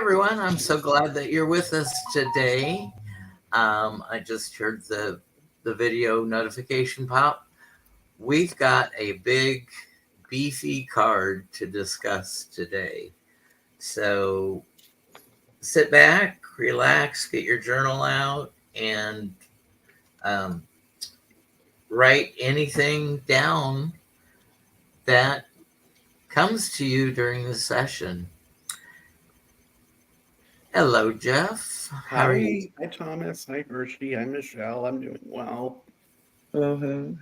everyone. I'm so glad that you're with us today. I just heard the video notification pop. We've got a big, beefy card to discuss today. So sit back, relax, get your journal out, and write anything down that comes to you during the session. Hello, Jeff. How are you? Hi, Thomas. Hi, Hershe. Hi, Michelle. I'm doing well. Hello.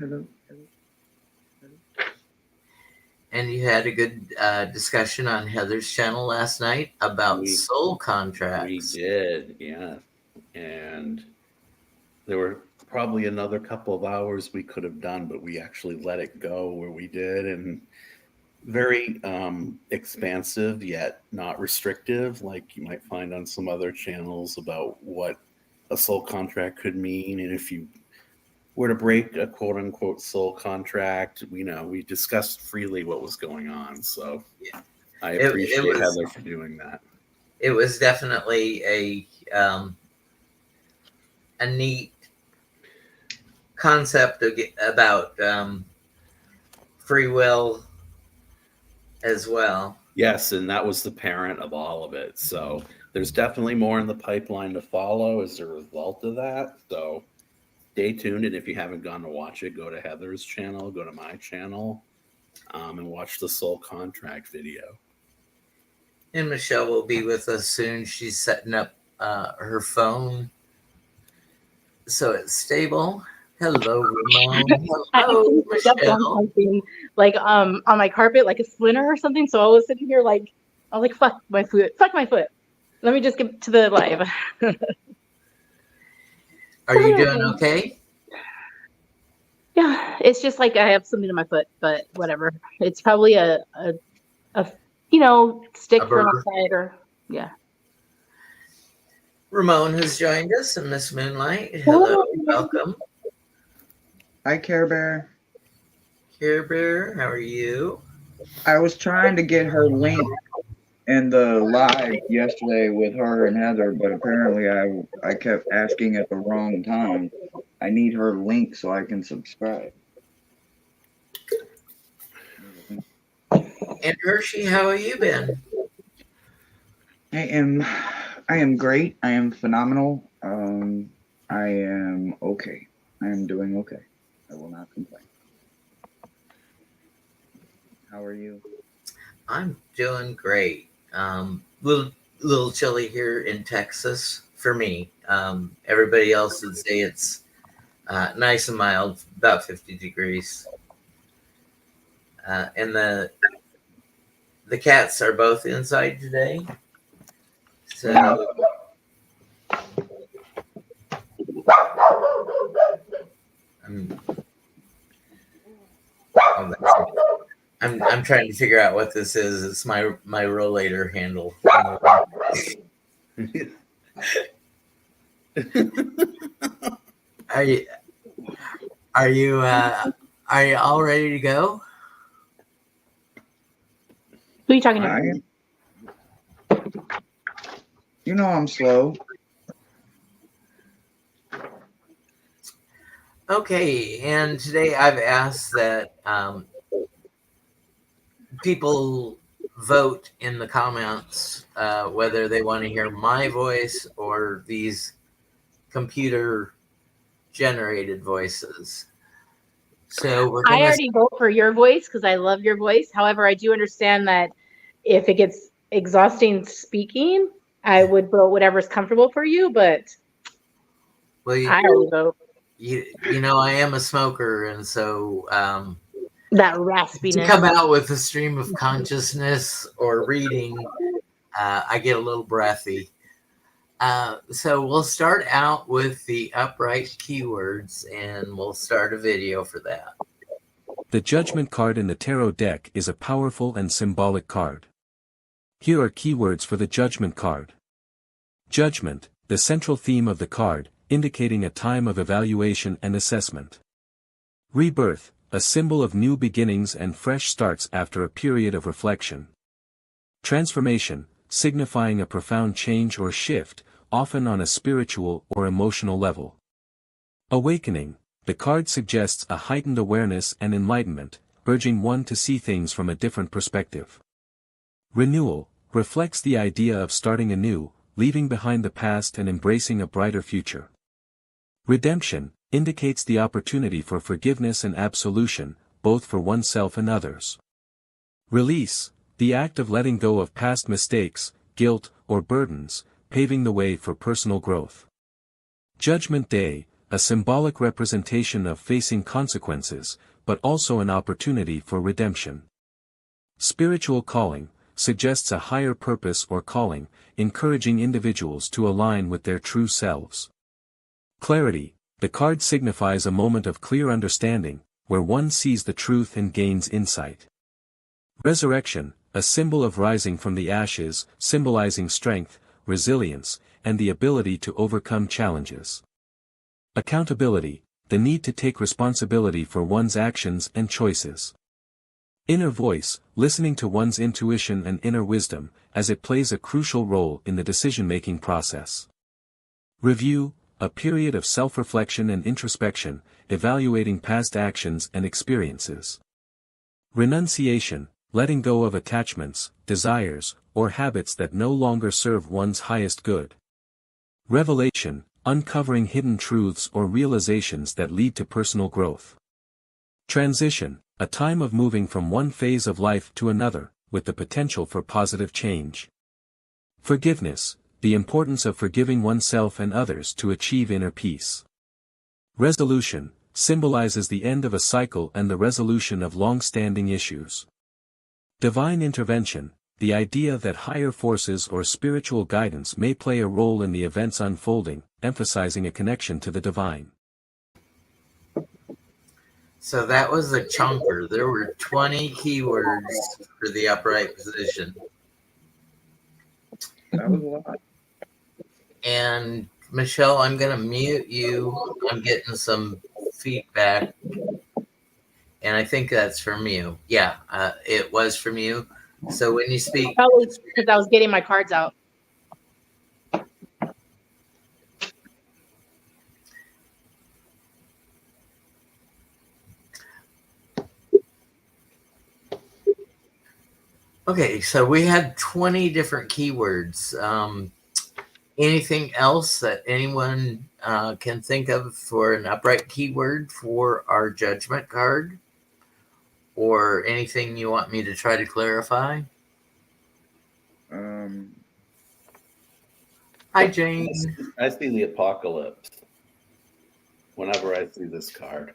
And you had a good discussion on Heather's channel last night about soul contracts. We did, yeah. And there were probably another couple of hours we could have done, but we actually let it go where we did. And very expansive, yet not restrictive, like you might find on some other channels about what a soul contract could mean. And if you were to break a quote unquote soul contract, we discussed freely what was going on. So yeah, I appreciate Heather for doing that. It was definitely a neat concept about free will as well. Yes, and that was the parent of all of it. So there's definitely more in the pipeline to follow as a result of that. So stay tuned, and if you haven't gone to watch it, go to Heather's channel, go to my channel, and watch the soul contract video. And Michelle will be with us soon. She's setting up her phone so it's stable. Hello, Ramon. Hello, Michelle. Something like on my carpet, like a splinter or something. So I was sitting here I was like, fuck my foot. Let me just get to the live. Are you doing okay? Yeah, it's just like I have something in my foot, but whatever. It's probably a stick from outside or yeah. Ramon has joined us and Miss Moonlight. Hello, welcome. Hi, Care Bear. Care Bear, how are you? I was trying to get her link in the live yesterday with her and Heather, but apparently I kept asking at the wrong time. I need her link so I can subscribe. And Hershe, how have you been? I am great. I am phenomenal. I am okay. I am doing okay. I will not complain. How are you? I'm doing great. Little chilly here in Texas for me. Everybody else would say it's nice and mild, about 50 degrees. And the cats are both inside today. So I'm trying to figure out what this is. It's my rollator handle. Are you all ready to go? Who are you talking to? You know I'm slow. Okay, and today I've asked that people vote in the comments whether they want to hear my voice or these computer generated voices. So I already vote for your voice because I love your voice. However, I do understand that if it gets exhausting speaking, I would vote whatever's comfortable for you, but I already vote. You know, I am a smoker, and so that raspiness. To come out with a stream of consciousness or reading, I get a little breathy. So we'll start out with the upright keywords, and we'll start a video for that. The Judgment card in the tarot deck is a powerful and symbolic card. Here are keywords for the Judgment card. Judgment, the central theme of the card, indicating a time of evaluation and assessment. Rebirth, a symbol of new beginnings and fresh starts after a period of reflection. Transformation, signifying a profound change or shift, often on a spiritual or emotional level. Awakening, the card suggests a heightened awareness and enlightenment, urging one to see things from a different perspective. Renewal, reflects the idea of starting anew, leaving behind the past and embracing a brighter future. Redemption, indicates the opportunity for forgiveness and absolution, both for oneself and others. Release, the act of letting go of past mistakes, guilt, or burdens, paving the way for personal growth. Judgment Day, a symbolic representation of facing consequences, but also an opportunity for redemption. Spiritual calling, suggests a higher purpose or calling, encouraging individuals to align with their true selves. Clarity, the card signifies a moment of clear understanding, where one sees the truth and gains insight. Resurrection, a symbol of rising from the ashes, symbolizing strength, resilience, and the ability to overcome challenges. Accountability, the need to take responsibility for one's actions and choices. Inner voice, listening to one's intuition and inner wisdom, as it plays a crucial role in the decision-making process. Review, a period of self-reflection and introspection, evaluating past actions and experiences. Renunciation, letting go of attachments, desires, or habits that no longer serve one's highest good. Revelation, uncovering hidden truths or realizations that lead to personal growth. Transition, a time of moving from one phase of life to another, with the potential for positive change. Forgiveness, the importance of forgiving oneself and others to achieve inner peace. Resolution, symbolizes the end of a cycle and the resolution of long-standing issues. Divine intervention, the idea that higher forces or spiritual guidance may play a role in the events unfolding, emphasizing a connection to the divine. So that was a chunker. There were 20 keywords for the upright position. That was a lot. And Michelle, I'm going to mute you. I'm getting some feedback. And I think that's from you. Yeah, it was from you. So when you speak. Probably because I was getting my cards out. Okay, so we had 20 different keywords. Anything else that anyone can think of for an upright keyword for our judgment card? Or anything you want me to try to clarify? Hi, Jane. I see the apocalypse whenever I see this card.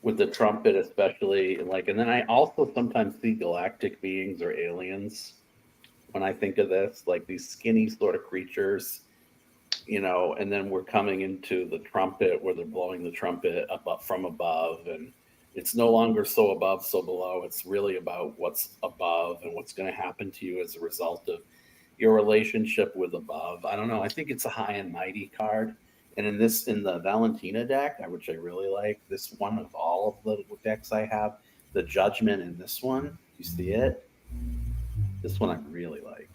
With the trumpet especially, and then I also sometimes see galactic beings or aliens when I think of this, like these skinny sort of creatures, and then we're coming into the trumpet where they're blowing the trumpet up from above, and it's no longer so above, so below. It's really about what's above and what's going to happen to you as a result of your relationship with above. I don't know. I think it's a high and mighty card. And in the Valentina deck, which I really like, this one of all of the decks I have, the Judgment in this one, you see it? This one I really like.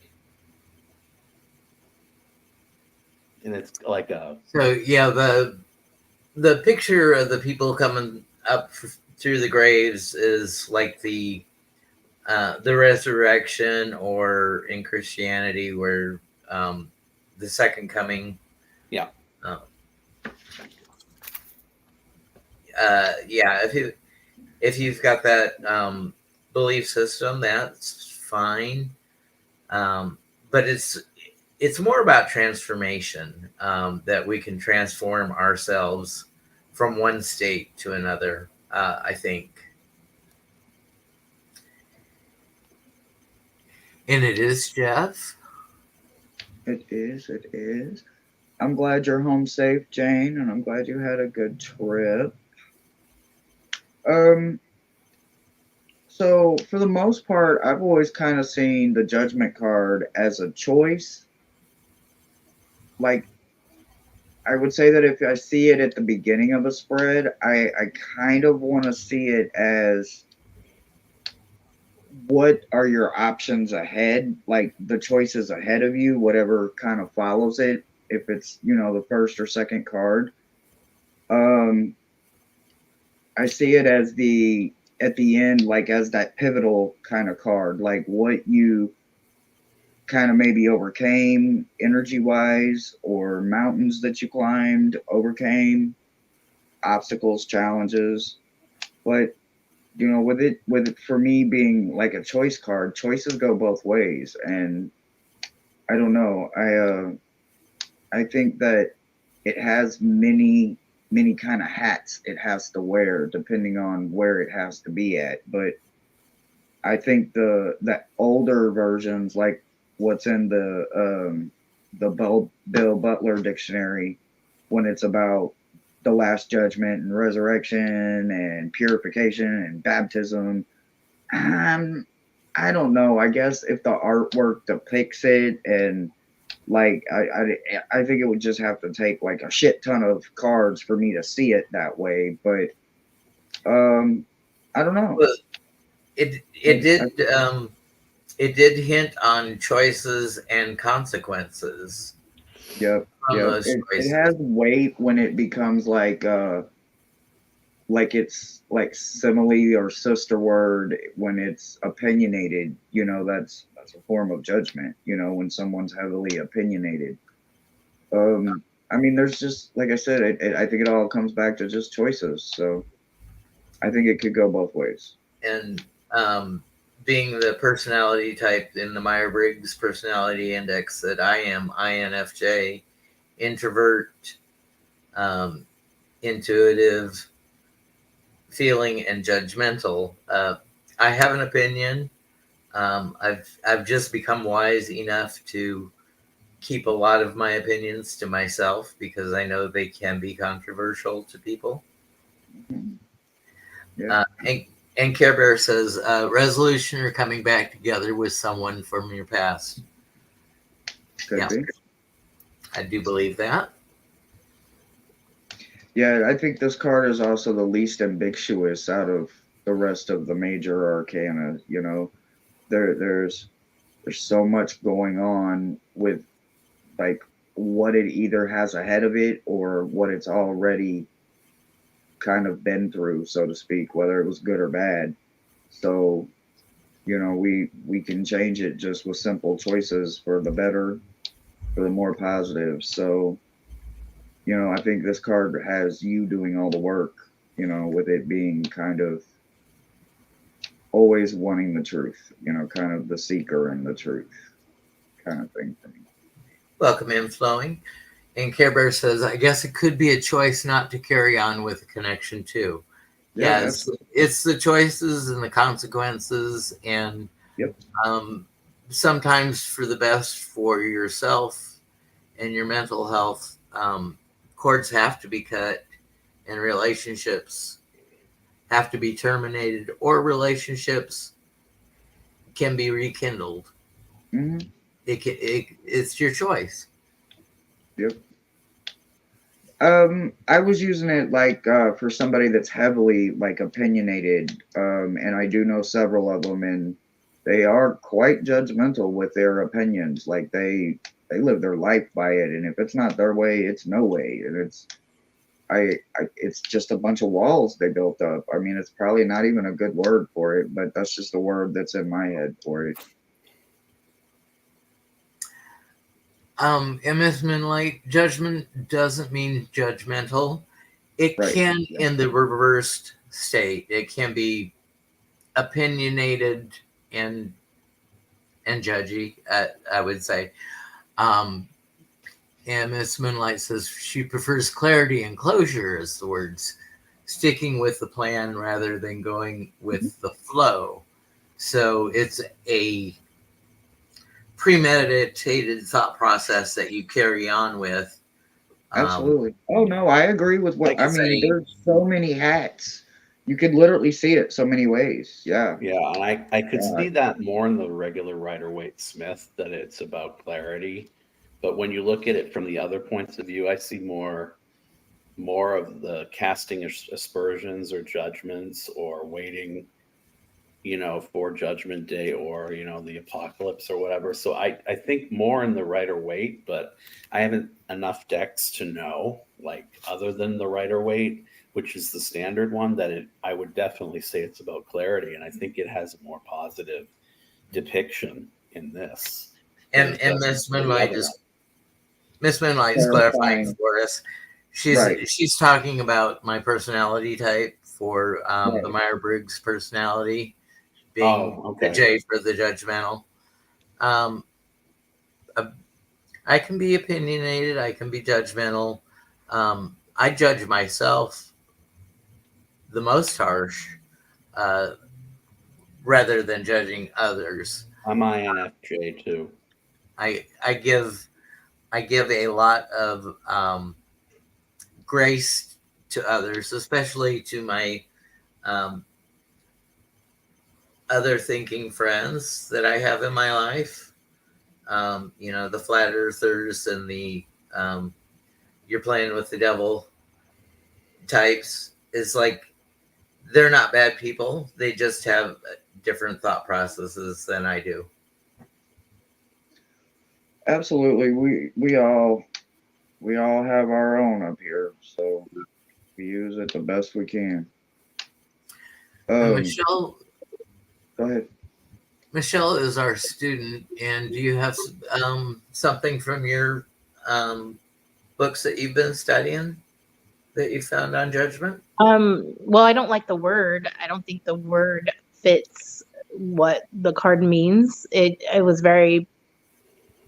And it's like a... So, yeah, the picture of the people coming up through the graves is like the resurrection, or in Christianity where the second coming. Yeah. Yeah, if you've got that belief system, that's fine. But it's more about transformation, that we can transform ourselves from one state to another, I think. And it is, Jeff. It is. I'm glad you're home safe, Jane, and I'm glad you had a good trip. So for the most part, I've always kind of seen the Judgment card as a choice. Like, I would say that if I see it at the beginning of a spread, I kind of want to see it as what are your options ahead, like the choices ahead of you, whatever kind of follows it, if it's, you know, the first or second card. um I see it as the at the end, like as that pivotal kind of card, like what you kind of maybe overcame energy wise, or mountains that you climbed, overcame obstacles, challenges. But you know, with it for me being like a choice card, choices go both ways. And I don't know, I think that it has many kind of hats it has to wear depending on where it has to be at. But I think the older versions, like what's in the Bill Butler dictionary, when it's about the Last Judgment and resurrection and purification and baptism, I don't know. I guess if the artwork depicts it, and like I think it would just have to take like a shit ton of cards for me to see it that way. But I don't know. Well, it did hint on choices and consequences Yep, from yep. those It choices. has weight when it becomes like it's like simile or sister word when it's opinionated. You know, that's a form of judgment. You know, when someone's heavily opinionated. I mean, there's just like I said, I think it all comes back to just choices. So I think it could go both ways. And being the personality type in the Myers-Briggs personality index that I am, INFJ, introvert, intuitive, feeling, and judgmental. I have an opinion. I've just become wise enough to keep a lot of my opinions to myself because I know they can be controversial to people. Yeah, And Care Bear says resolution or coming back together with someone from your past. could Yeah, be. I do believe that. Yeah, I think this card is also the least ambiguous out of the rest of the major arcana. You know, there's so much going on with like what it either has ahead of it or what it's already kind of been through, so to speak, whether it was good or bad. So, you know, we can change it just with simple choices for the better, for the more positive. So, you know, I think this card has you doing all the work, you know, with it being kind of always wanting the truth, you know, kind of the seeker and the truth kind of thing for me. Welcome in, Flowing. And Care Bear says, I guess it could be a choice not to carry on with a connection too. Yeah, Yes, it's the choices and the consequences, and yep. Sometimes for the best for yourself and your mental health. Cords have to be cut, and relationships have to be terminated, or relationships can be rekindled. Mm-hmm. It's your choice. Yep. I was using it like for somebody that's heavily like opinionated, and I do know several of them, and they are quite judgmental with their opinions. Like they live their life by it, and if it's not their way, it's no way, and it's just a bunch of walls they built up. I mean, it's probably not even a good word for it, but that's just the word that's in my head for it. MS Moonlight, judgment doesn't mean judgmental. It Right. can, Yeah. in the reversed state, it can be opinionated and judgy. I would say. And Miss Moonlight says she prefers clarity and closure as the words, sticking with the plan rather than going with the flow. So it's a premeditated thought process that you carry on with. Absolutely. Oh no, I agree with what Like I I mean. say, There's so many hats. You could literally see it so many ways. Yeah. Yeah, and I could Yeah. see that more in the regular Rider-Waite Smith, that it's about clarity. But when you look at it from the other points of view, I see more of the casting aspersions or judgments or waiting for Judgment Day or, the apocalypse or whatever. So I think more in the Rider-Waite, but I haven't enough decks to know, like, other than the Rider-Waite, which is the standard one, that I would definitely say it's about clarity. And I think it has a more positive depiction in this. And Miss Moonlight is clarifying Clarifying. for us. Right. She's talking about my personality type for Right. the Meyer-Briggs personality, being okay. the J for the judgmental. I can be opinionated. I can be judgmental. I judge myself the most harsh, rather than judging others. I'm INFJ too. I give a lot of grace to others, especially to my other thinking friends that I have in my life. The flat earthers and the you're playing with the devil types. Is like, they're not bad people. They just have different thought processes than I do. Absolutely. We all have our own up here, so we use it the best we can. Michelle, Go ahead. Michelle is our student, and do you have something from your books that you've been studying that you found on Judgment? Well, I don't like the word. I don't think the word fits what the card means. It was very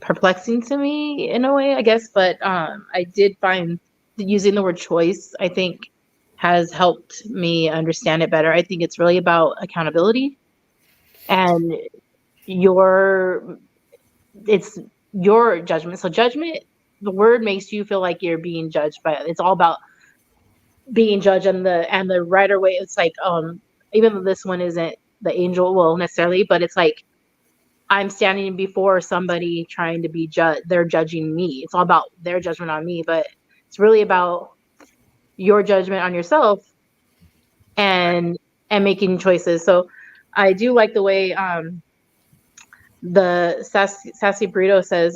perplexing to me in a way, I guess, but I did find using the word choice, I think, has helped me understand it better. I think it's really about accountability, and it's your judgment. So judgment, the word makes you feel like you're being judged by it. It's all about being judged, and the Rider-Waite, it's like, even though this one isn't the angel, well, necessarily, but it's like I'm standing before somebody trying to be judged. They're judging me. It's all about their judgment on me, but it's really about your judgment on yourself and making choices. So I do like the way the Sassy Burrito says,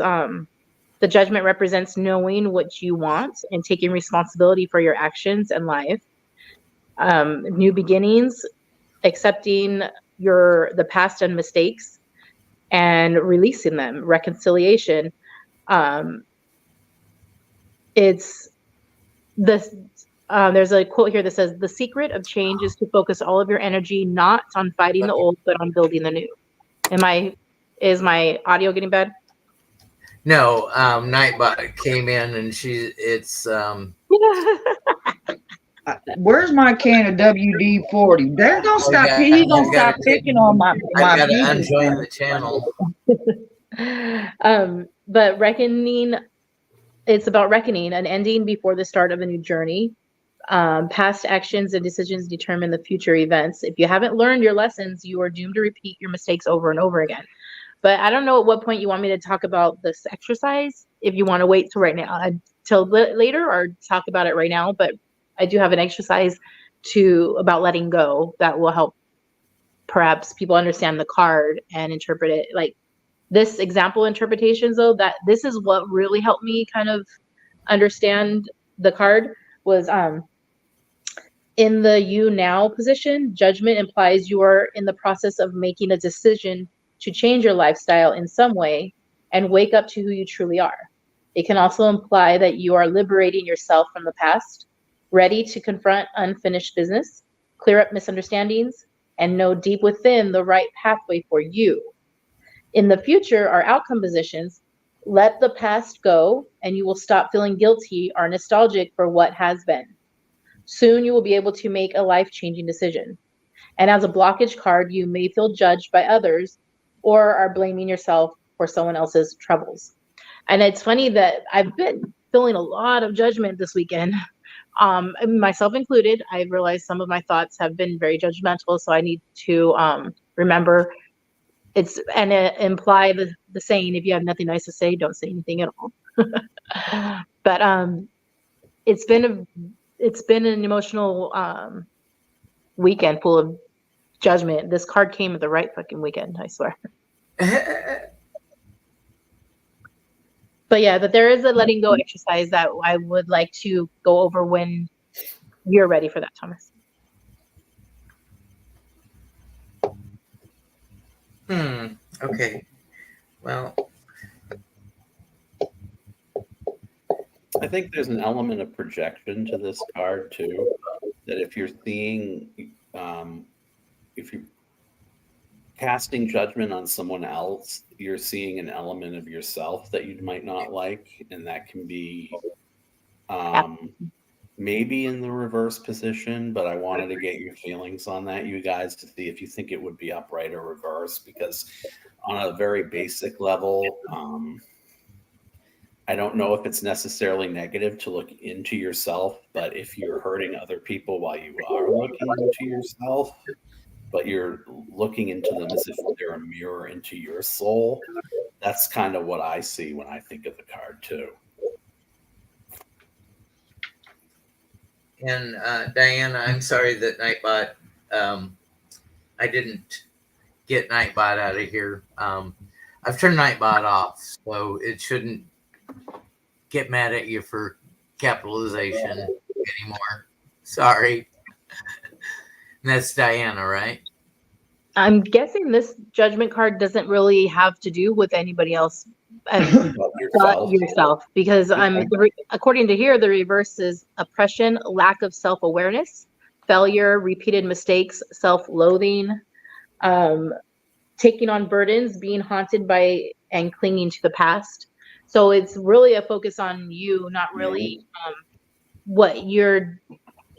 the judgment represents knowing what you want and taking responsibility for your actions and life. New beginnings, accepting the past and mistakes, and releasing them. Reconciliation. It's this. There's a quote here that says, "The secret of change is to focus all of your energy not on fighting the old, but on building the new." Is my audio getting bad? No, Nightbot came in and it's Where's my can of WD-40? They're gonna stop. He's gonna stop picking on my I gotta people. unjoin the channel. But reckoning, it's about reckoning, an ending before the start of a new journey. Past actions and decisions determine the future events. If you haven't learned your lessons, you are doomed to repeat your mistakes over and over again. But I don't know at what point you want me to talk about this exercise. If you want to wait till right now, till later, or talk about it right now. But I do have an exercise about letting go that will help perhaps people understand the card and interpret it. Like this example interpretations, though, that this is what really helped me kind of understand the card was in the you now position. Judgment implies you are in the process of making a decision to change your lifestyle in some way and wake up to who you truly are. It can also imply that you are liberating yourself from the past, ready to confront unfinished business, clear up misunderstandings, and know deep within the right pathway for you. In the future, our outcome positions, let the past go, and you will stop feeling guilty or nostalgic for what has been. Soon you will be able to make a life-changing decision. And as a blockage card, you may feel judged by others or are blaming yourself for someone else's troubles. And it's funny that I've been feeling a lot of judgment this weekend, myself included. I've realized some of my thoughts have been very judgmental, so I need to remember imply the saying, if you have nothing nice to say, don't say anything at all. But it's been an emotional weekend full of Judgment. This card came at the right fucking weekend, I swear. But yeah, but there is a letting go exercise that I would like to go over when you're ready for that, Thomas. Okay. Well, I think there's an element of projection to this card too. That if you're seeing, if you're casting judgment on someone else, you're seeing an element of yourself that you might not like, and that can be maybe in the reverse position. But I wanted to get your feelings on that, you guys, to see if you think it would be upright or reverse, because on a very basic level, I don't know if it's necessarily negative to look into yourself, but if you're hurting other people while you are looking into yourself, but you're looking into them as if they're a mirror into your soul, that's kind of what I see when I think of the card too. and Diana, I'm sorry that Nightbot, I didn't get Nightbot out of here. I've turned Nightbot off, so it shouldn't get mad at you for capitalization anymore. Sorry. And that's Diana, right? I'm guessing this judgment card doesn't really have to do with anybody else but yourself, because according to here, the reverse is oppression, lack of self-awareness, failure, repeated mistakes, self-loathing, taking on burdens, being haunted by and clinging to the past. So it's really a focus on you, not really what you're.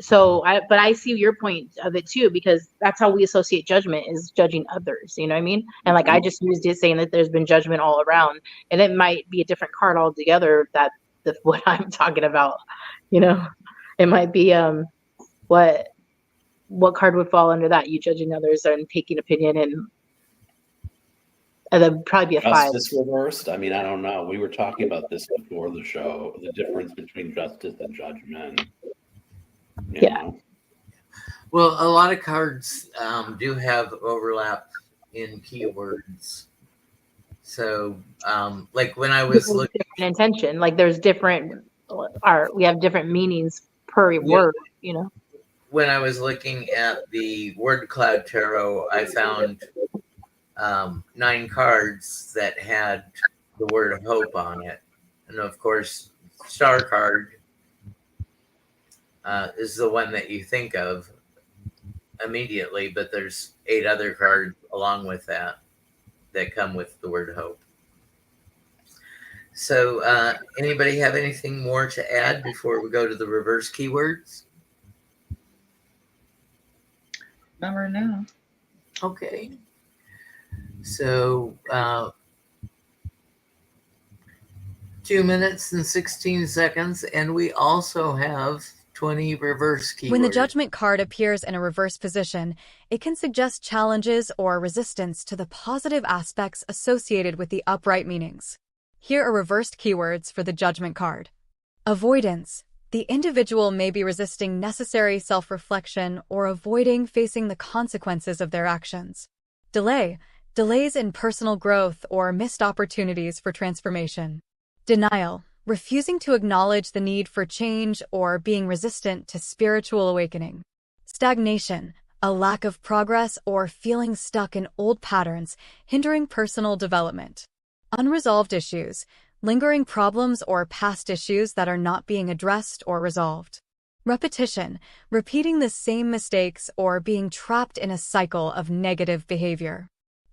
But I see your point of it too, because that's how we associate judgment, is judging others. You know what I mean? And like I just used it saying that there's been judgment all around, and it might be a different card altogether. That's what I'm talking about. You know, it might be what card would fall under that? You judging others and taking opinion, and then probably be a 5. Justice reversed? I mean, I don't know. We were talking about this before the show, the difference between justice and judgment. You know? Well, a lot of cards do have overlap in keywords. So, like when I was looking, different intention, like there's different, we have different meanings per word. You know, when I was looking at the word cloud tarot, I found 9 cards that had the word hope on it, and of course, star card is the one that you think of immediately, but there's 8 other cards along with that come with the word hope. So anybody have anything more to add before we go to the reverse keywords? Not right now. Okay. So 2 minutes and 16 seconds, and we also have 20 reverse keywords. When the judgment card appears in a reverse position, it can suggest challenges or resistance to the positive aspects associated with the upright meanings. Here are reversed keywords for the judgment card. Avoidance. The individual may be resisting necessary self-reflection or avoiding facing the consequences of their actions. Delay. Delays in personal growth or missed opportunities for transformation. Denial. Refusing to acknowledge the need for change or being resistant to spiritual awakening. Stagnation, a lack of progress or feeling stuck in old patterns, hindering personal development. Unresolved issues, lingering problems or past issues that are not being addressed or resolved. Repetition, repeating the same mistakes or being trapped in a cycle of negative behavior.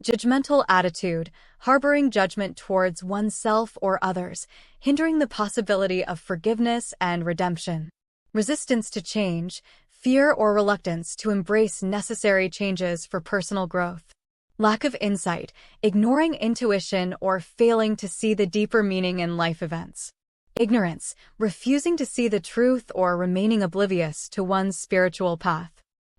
Judgmental attitude, harboring judgment towards oneself or others, hindering the possibility of forgiveness and redemption. Resistance to change, fear or reluctance to embrace necessary changes for personal growth. Lack of insight, ignoring intuition or failing to see the deeper meaning in life events. Ignorance, refusing to see the truth or remaining oblivious to one's spiritual path.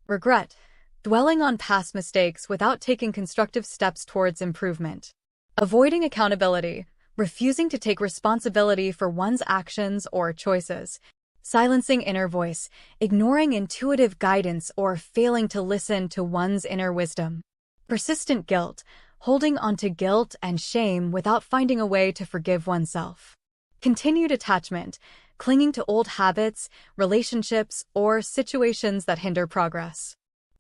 Regret, dwelling on past mistakes without taking constructive steps towards improvement. Avoiding accountability, refusing to take responsibility for one's actions or choices. silencing inner voice, ignoring intuitive guidance, or failing to listen to one's inner wisdom. Persistent guilt, holding onto guilt and shame without finding a way to forgive oneself. Continued attachment, clinging to old habits, relationships, or situations that hinder progress.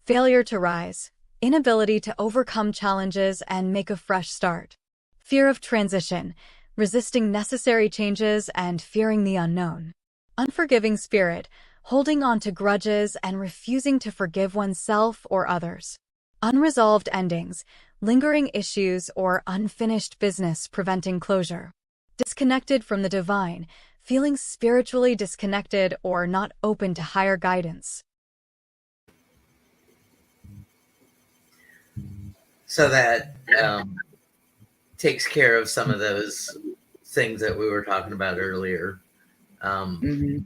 Failure to rise, inability to overcome challenges and make a fresh start. Fear of transition, resisting necessary changes and fearing the unknown. Unforgiving spirit, holding on to grudges and refusing to forgive oneself or others. Unresolved endings, lingering issues or unfinished business preventing closure. Disconnected from the divine, feeling spiritually disconnected or not open to higher guidance. So that takes care of some of those things that we were talking about earlier. You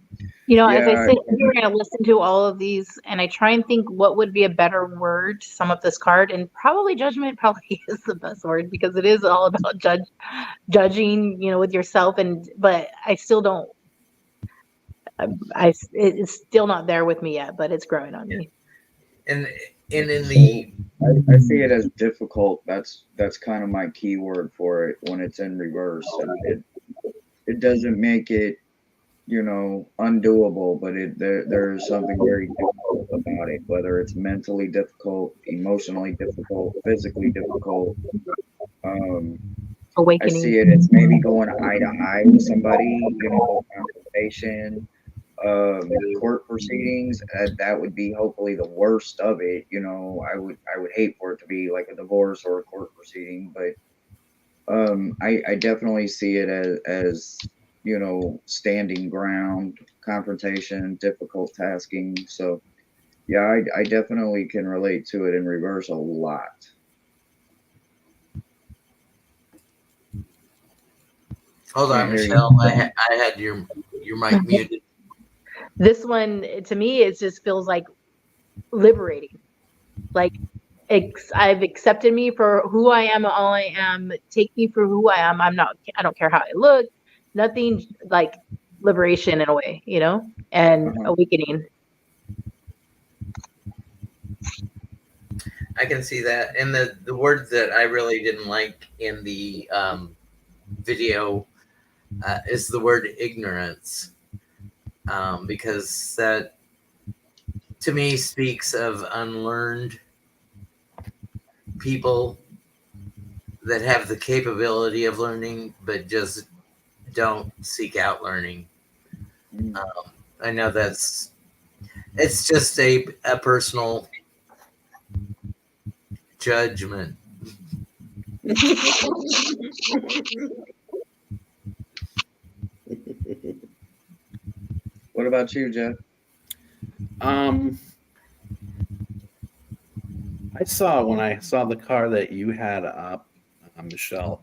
know, as I Yeah, sit here and I listen to all of these and I try and think what would be a better word to sum up this card, and probably judgment probably is the best word because it is all about judging, you know, with yourself. But I still don't, it's still not there with me yet, but it's growing on me. And in the I see it as difficult. That's kind of my keyword for it when it's in reverse. It doesn't make it, you know, undoable, but there's something very difficult about it, whether it's mentally difficult, emotionally difficult, physically difficult. I Awakening. see it as maybe going eye to eye with somebody, you know, confrontation, court proceedings. That would be hopefully the worst of it. You know, I would hate for it to be like a divorce or a court proceeding, but I definitely see it as you know, standing ground, confrontation, difficult tasking. So yeah, I definitely can relate to it in reverse a lot. hold on, Can't hear you. Michelle. I had your mic muted. This one, to me, it just feels like liberating. Like I've accepted me for who I am, all I am. Take me for who I am. I don't care how I look. Nothing, like liberation in a way, you know, and awakening. I can see that. And the word that I really didn't like in the video is the word ignorance, because that to me speaks of unlearned people that have the capability of learning but just don't seek out learning. I know it's just a personal judgment. What about you, Jeff? I saw when I saw the car that you had up, Michelle,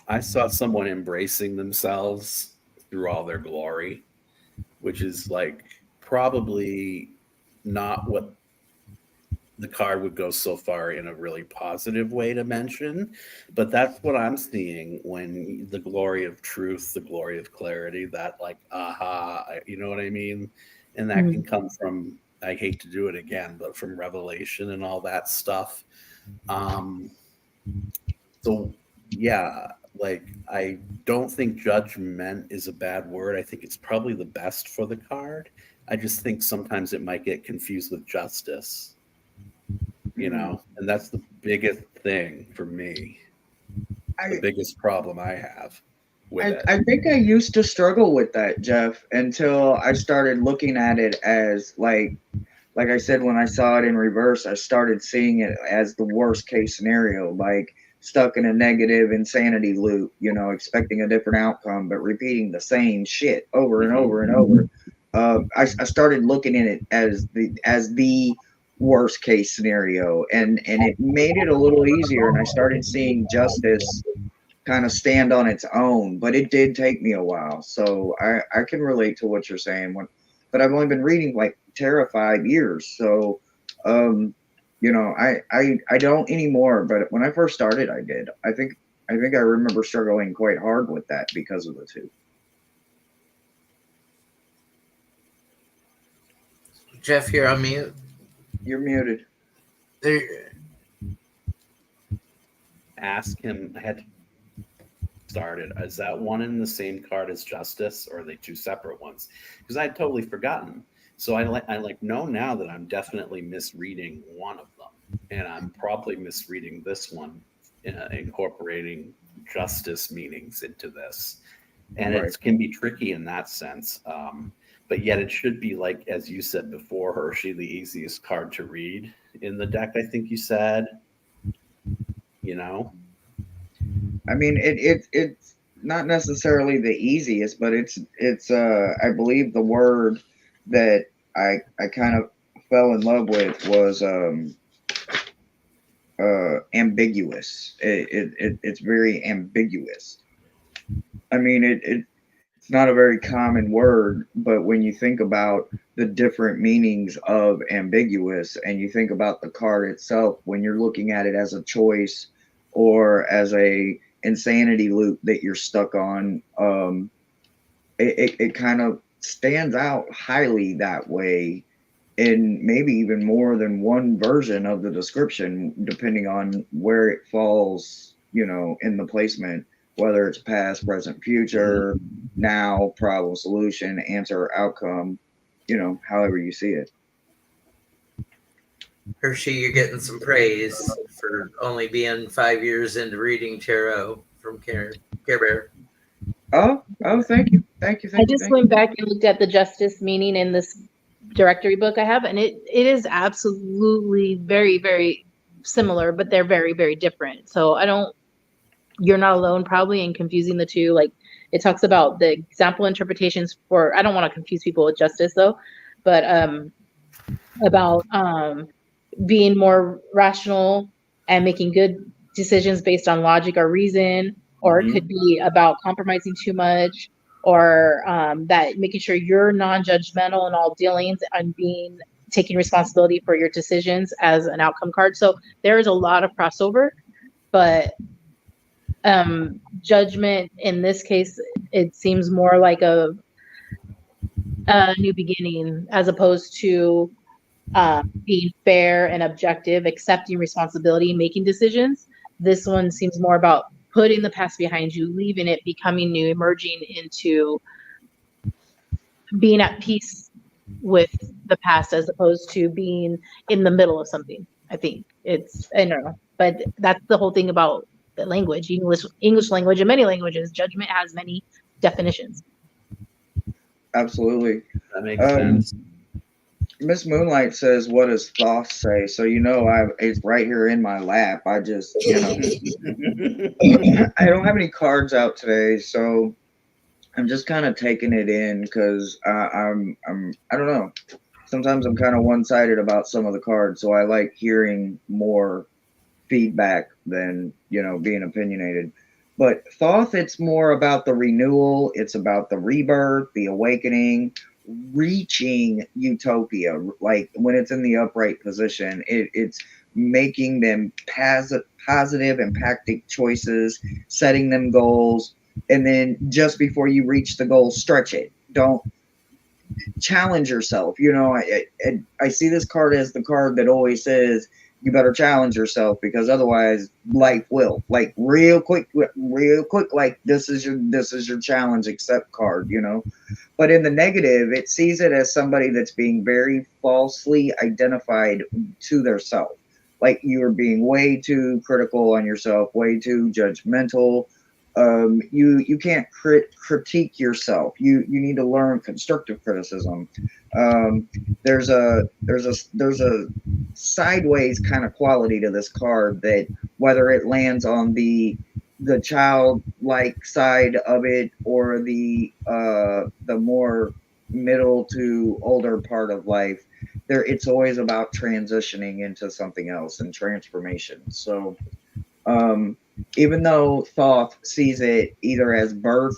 I saw someone embracing themselves through all their glory, which is like probably not what the card would go so far in a really positive way to mention, but that's what I'm seeing when the glory of truth, the glory of clarity, that like, aha, you know what I mean? And that can come from, I hate to do it again, but from revelation and all that stuff. So yeah, like I don't think judgment is a bad word. I think it's probably the best for the card. I just think sometimes it might get confused with justice, you know, and that's the biggest thing for me. The biggest problem I have with it. I think I used to struggle with that, Jeff, until I started looking at it as like I said, when I saw it in reverse, I started seeing it as the worst case scenario, like stuck in a negative insanity loop, you know, expecting a different outcome, but repeating the same shit over and over and over. I started looking at it as the worst case scenario, and it made it a little easier. And I started seeing justice kind of stand on its own, but it did take me a while. So I can relate to what you're saying. But I've only been reading like tarot 5 years, so you know, I don't anymore. But when I first started, I did. I think I remember struggling quite hard with that because of the two. Jeff, you're on mute. You're muted. There, Ask him. I had to start it. Is that one in the same card as Justice, or are they two separate ones? Because I'd totally forgotten. So I know now that I'm definitely misreading one of them, and I'm probably misreading this one, incorporating justice meanings into this, and Right. it can be tricky in that sense. But yet it should be, like, as you said before, Hershe, the easiest card to read in the deck, I think you said. You know? I mean, it's not necessarily the easiest, but it's I believe the word that I kind of fell in love with was ambiguous. It's very ambiguous. I mean, it's not a very common word, but when you think about the different meanings of ambiguous, and you think about the card itself, when you're looking at it as a choice or as a insanity loop that you're stuck on, it kind of stands out highly that way, in maybe even more than one version of the description, depending on where it falls, in the placement, whether it's past, present, future, now, problem, solution, answer, outcome, however you see it. Hershe, you're getting some praise for only being 5 years into reading tarot from Care Bear. Oh, thank you. I just went back and looked at the justice meaning in this directory book I have, and it is absolutely very, very similar, but they're very, very different. So you're not alone probably in confusing the two. Like, it talks about the example interpretations for, I don't want to confuse people with justice though, but about being more rational and making good decisions based on logic or reason, or it could be about compromising too much, or that making sure you're non-judgmental in all dealings and taking responsibility for your decisions as an outcome card. So there is a lot of crossover, but judgment in this case, it seems more like a new beginning, as opposed to being fair and objective, accepting responsibility, making decisions. This one seems more about putting the past behind you, leaving it, becoming new, emerging into being at peace with the past, as opposed to being in the middle of something. I think I don't know, but that's the whole thing about the language, English language, and many languages. Judgment has many definitions. Absolutely. That makes sense. Miss Moonlight says, "What does Thoth say?" So it's right here in my lap. I just I don't have any cards out today, so I'm just kind of taking it in because I don't know. Sometimes I'm kind of one-sided about some of the cards, so I like hearing more feedback than being opinionated. But Thoth, it's more about the renewal. It's about the rebirth, the awakening, reaching utopia. Like when it's in the upright position, it's making them positive, impacting choices, setting them goals, and then just before you reach the goal, stretch it. Don't challenge yourself. I see this card as the card that always says you better challenge yourself, because otherwise life will, like, real quick, like this is your challenge accept card, But in the negative, it sees it as somebody that's being very falsely identified to their self. Like, you're being way too critical on yourself, way too judgmental. You can't critique yourself. You need to learn constructive criticism. There's a sideways kind of quality to this card, that whether it lands on the childlike side of it, or the more middle to older part of life, it's always about transitioning into something else and transformation. So even though Thoth sees it either as birth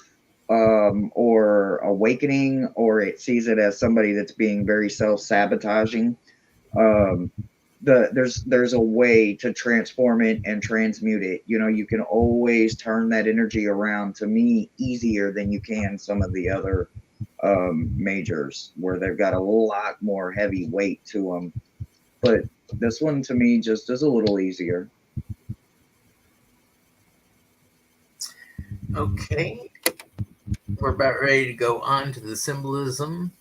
or awakening, or it sees it as somebody that's being very self-sabotaging, there's a way to transform it and transmute it. You can always turn that energy around, to me, easier than you can some of the other majors where they've got a lot more heavy weight to them. But this one to me just is a little easier. Okay. We're about ready to go on to the symbolism.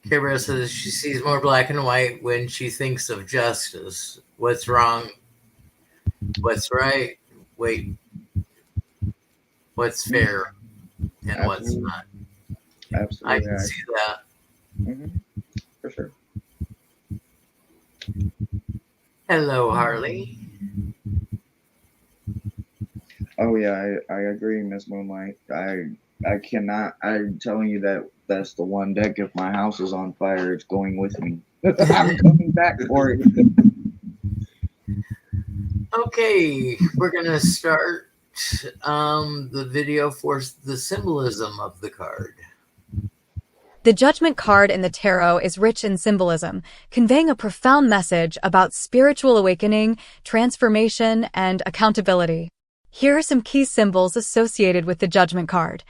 Kara says she sees more black and white when she thinks of justice. What's wrong? What's right? Wait. What's fair? And what's Absolutely. not? Absolutely. I can see that. For sure. Hello, Harley. Oh yeah, I agree, Miss Moonlight. I cannot. I'm telling you that that's the one deck. If my house is on fire, it's going with me. I'm coming back for it. Okay, we're gonna start the video for the symbolism of the card. The Judgment card in the tarot is rich in symbolism, conveying a profound message about spiritual awakening, transformation, and accountability. Here are some key symbols associated with the Judgment card.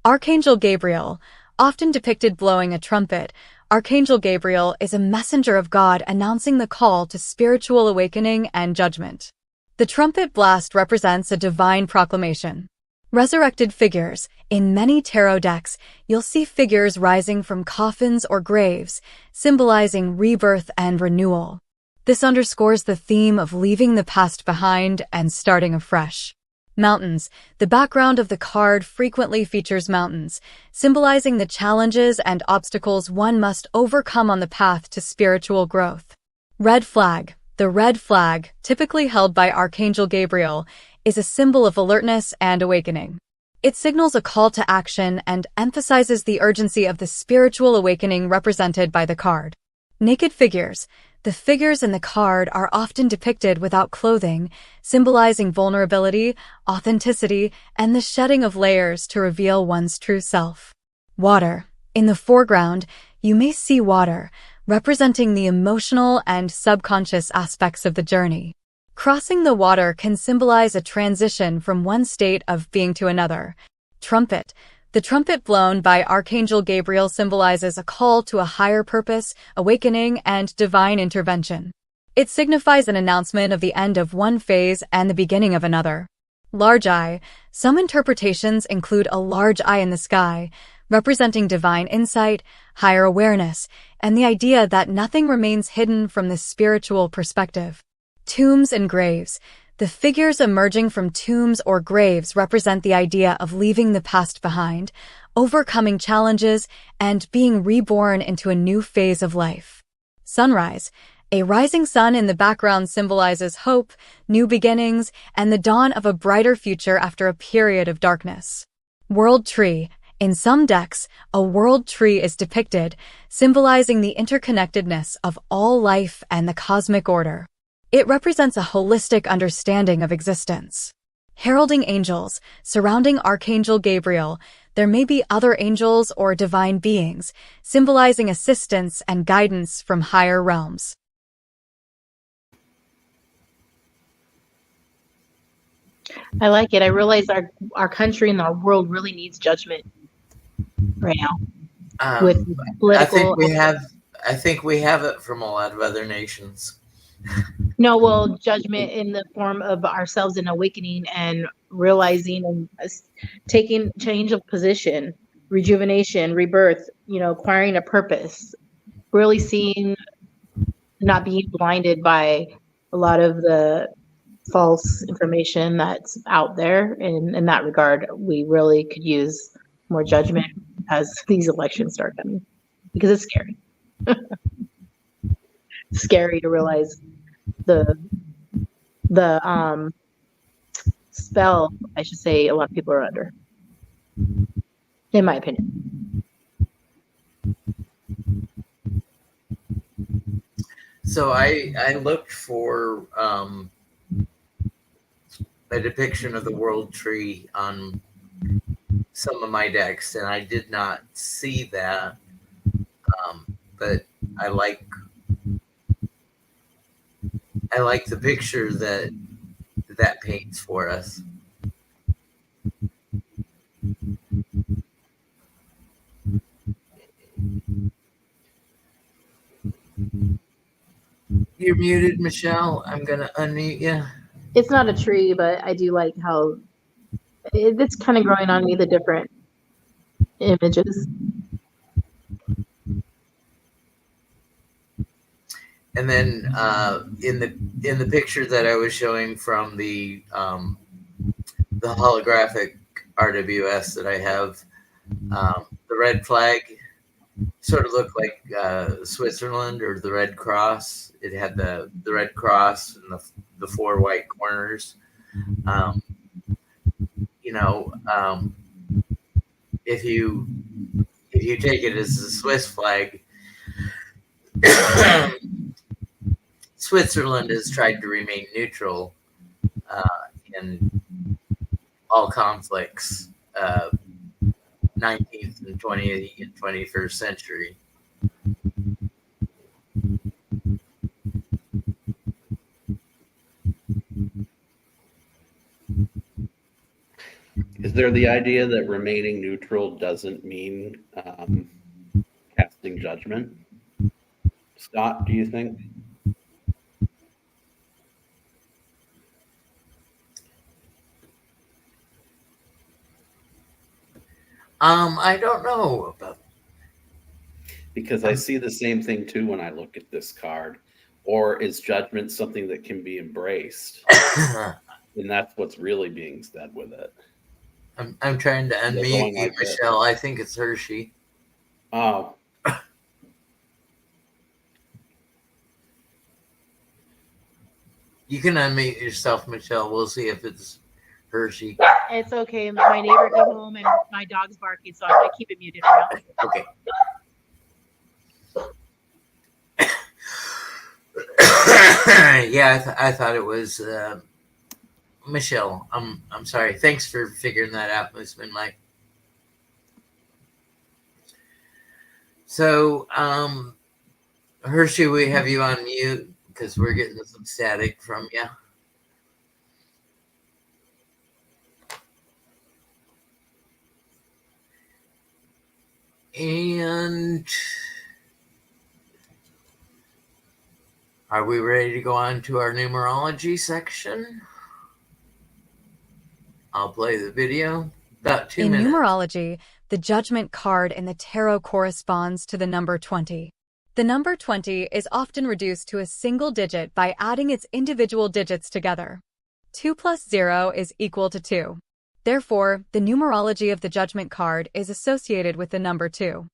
Archangel Gabriel, often depicted blowing a trumpet, Archangel Gabriel is a messenger of God announcing the call to spiritual awakening and judgment. The trumpet blast represents a divine proclamation. Resurrected figures. In many tarot decks, you'll see figures rising from coffins or graves, symbolizing rebirth and renewal. This underscores the theme of leaving the past behind and starting afresh. Mountains. The background of the card frequently features mountains, symbolizing the challenges and obstacles one must overcome on the path to spiritual growth. Red flag. The red flag, typically held by Archangel Gabriel, is a symbol of alertness and awakening. It signals a call to action and emphasizes the urgency of the spiritual awakening represented by the card. Naked figures. The figures in the card are often depicted without clothing, symbolizing vulnerability, authenticity, and the shedding of layers to reveal one's true self. Water. In the foreground, you may see water, representing the emotional and subconscious aspects of the journey. Crossing the water can symbolize a transition from one state of being to another. Trumpet. The trumpet blown by Archangel Gabriel symbolizes a call to a higher purpose, awakening, and divine intervention. It signifies an announcement of the end of one phase and the beginning of another. Large eye. Some interpretations include a large eye in the sky, representing divine insight, higher awareness, and the idea that nothing remains hidden from the spiritual perspective. Tombs and graves. The figures emerging from tombs or graves represent the idea of leaving the past behind, overcoming challenges, and being reborn into a new phase of life. Sunrise. A rising sun in the background symbolizes hope, new beginnings, and the dawn of a brighter future after a period of darkness. World tree. In some decks, a world tree is depicted, symbolizing the interconnectedness of all life and the cosmic order. It represents a holistic understanding of existence. Heralding angels. Surrounding Archangel Gabriel, there may be other angels or divine beings, symbolizing assistance and guidance from higher realms. I like it. I realize our country and our world really needs judgment right now with political. I think we have it from a lot of other nations. No, well, judgment in the form of ourselves and awakening and realizing and taking change of position, rejuvenation, rebirth, acquiring a purpose, really seeing, not being blinded by a lot of the false information that's out there. And in that regard, we really could use more judgment as these elections start coming, because it's scary. It's scary to realize the spell, I should say, a lot of people are under, in my opinion. So I looked for a depiction of the world tree on some of my decks, and I did not see that. But I like the picture that paints for us. You're muted, Michelle. I'm gonna unmute you. It's not a tree, but I do like how it's kind of growing on me, the different images. And then in the picture that I was showing from the holographic RWS that I have, the red flag sort of looked like Switzerland or the Red Cross. It had the Red Cross and the four white corners. If you take it as a Swiss flag, Switzerland has tried to remain neutral in all conflicts, 19th and 20th and 21st century. Is there the idea that remaining neutral doesn't mean casting judgment? Scott, do you think? I don't know about, because I see the same thing too when I look at this card. Or is judgment something that can be embraced? And that's what's really being said with it. I'm trying to unmute you, like Michelle. I think it's Hershe. Oh. You can unmute yourself, Michelle. We'll see if it's Hershe. It's okay. My neighbor came home and my dog's barking, so I'm gonna keep it muted for now. Okay. Yeah, I thought it was Michelle. I'm sorry. Thanks for figuring that out, Miss Minmike. So, Hershe, we have you on mute because we're getting some static from you. And are we ready to go on to our numerology section? I'll play the video. About 2 minutes. In numerology, the Judgment card in the tarot corresponds to the number 20. The number 20 is often reduced to a single digit by adding its individual digits together. 2 plus 0 is equal to 2. Therefore, the numerology of the Judgment card is associated with the number 2.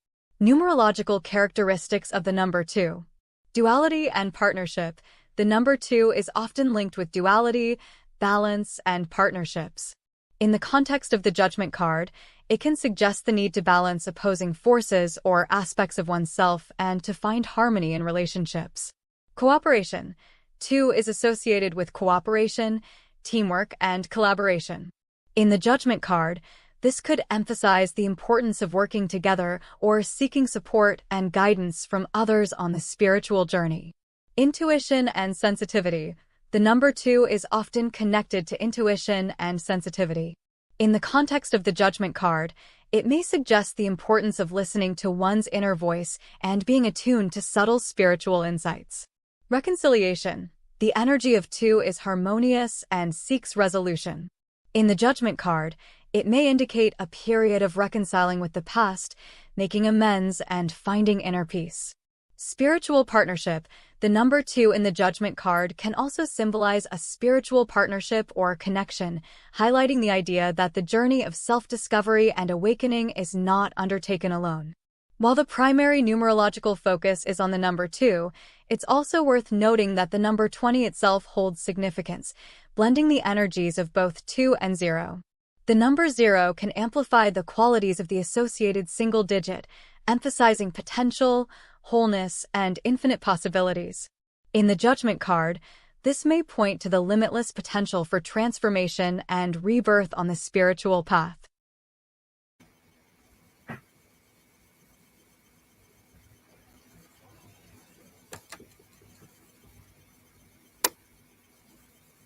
Numerological characteristics of the number 2. Duality and partnership. The number 2 is often linked with duality, balance, and partnerships. In the context of the Judgment card, it can suggest the need to balance opposing forces or aspects of oneself and to find harmony in relationships. Cooperation. 2 is associated with cooperation, teamwork, and collaboration. In the Judgment card, this could emphasize the importance of working together or seeking support and guidance from others on the spiritual journey. Intuition and sensitivity. The number 2 is often connected to intuition and sensitivity. In the context of the Judgment card, it may suggest the importance of listening to one's inner voice and being attuned to subtle spiritual insights. Reconciliation. The energy of 2 is harmonious and seeks resolution. In the Judgment card, it may indicate a period of reconciling with the past, making amends, and finding inner peace. Spiritual partnership. The number 2 in the Judgment card can also symbolize a spiritual partnership or connection, highlighting the idea that the journey of self-discovery and awakening is not undertaken alone. While the primary numerological focus is on the number 2, it's also worth noting that the number 20 itself holds significance, blending the energies of both 2 and 0. The number 0 can amplify the qualities of the associated single digit, emphasizing potential, wholeness, and infinite possibilities. In the Judgment card, this may point to the limitless potential for transformation and rebirth on the spiritual path.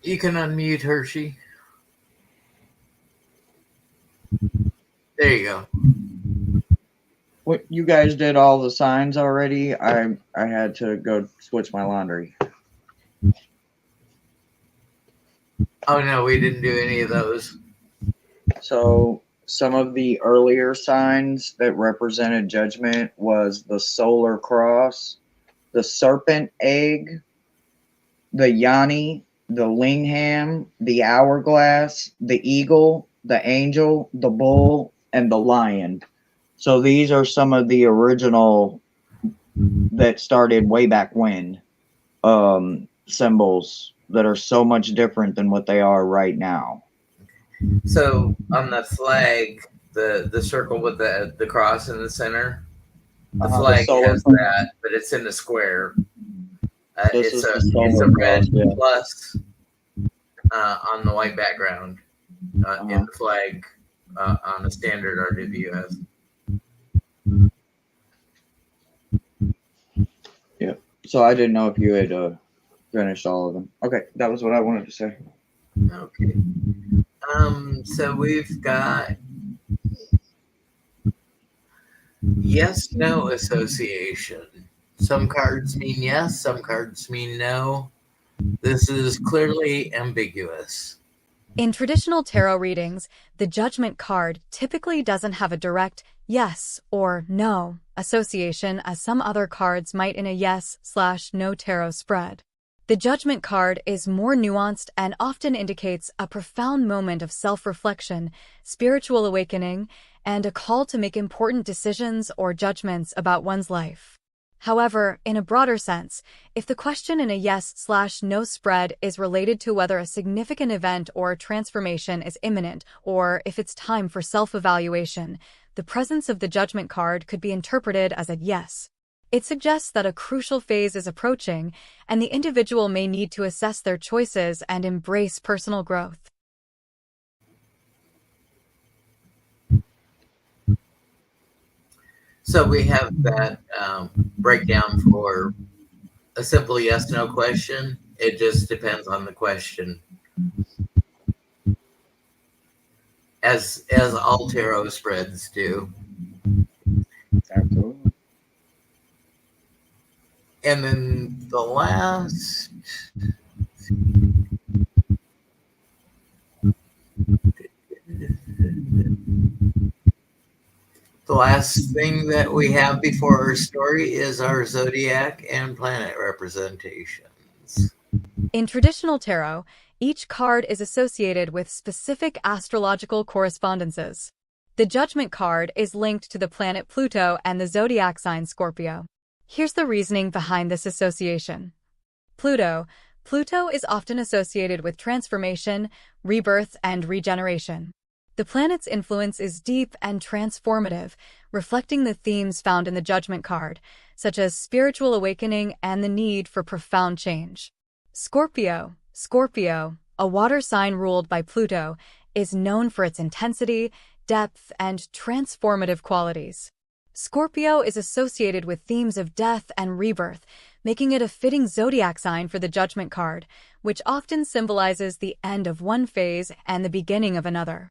You can unmute Hershe. There you go. What, you guys did all the signs already? I had to go switch my laundry. Oh no, we didn't do any of those. So some of the earlier signs that represented judgment was the solar cross, the serpent egg, the Yanni, the Lingham, the hourglass, the eagle, the angel, the bull, and the lion. So these are some of the original that started way back when, symbols that are so much different than what they are right now. So on the flag, the circle with the cross in the center, the The flag solar has that, but it's in the square. This It's is the a solar red cross, yeah. plus on the white background in the flag on a standard RWS. Yeah. So I didn't know if you had finished all of them. Okay, that was what I wanted to say. Okay. So we've got yes, no association. Some cards mean yes, some cards mean no. This is clearly ambiguous. In traditional tarot readings, the Judgment card typically doesn't have a direct yes or no association as some other cards might in a yes/no tarot spread. The Judgment card is more nuanced and often indicates a profound moment of self-reflection, spiritual awakening, and a call to make important decisions or judgments about one's life. However, in a broader sense, if the question in a yes/no spread is related to whether a significant event or transformation is imminent or if it's time for self-evaluation, the presence of the Judgment card could be interpreted as a yes. It suggests that a crucial phase is approaching, and the individual may need to assess their choices and embrace personal growth. So we have that breakdown for a simple yes/no question. It just depends on the question, as all tarot spreads do. Absolutely. And then the last thing that we have before our story is our zodiac and planet representations. In traditional tarot, each card is associated with specific astrological correspondences. The Judgment card is linked to the planet Pluto and the zodiac sign Scorpio. Here's the reasoning behind this association. Pluto is often associated with transformation, rebirth, and regeneration. The planet's influence is deep and transformative, reflecting the themes found in the Judgment card, such as spiritual awakening and the need for profound change. Scorpio, a water sign ruled by Pluto, is known for its intensity, depth, and transformative qualities. Scorpio is associated with themes of death and rebirth, making it a fitting zodiac sign for the Judgment card, which often symbolizes the end of one phase and the beginning of another.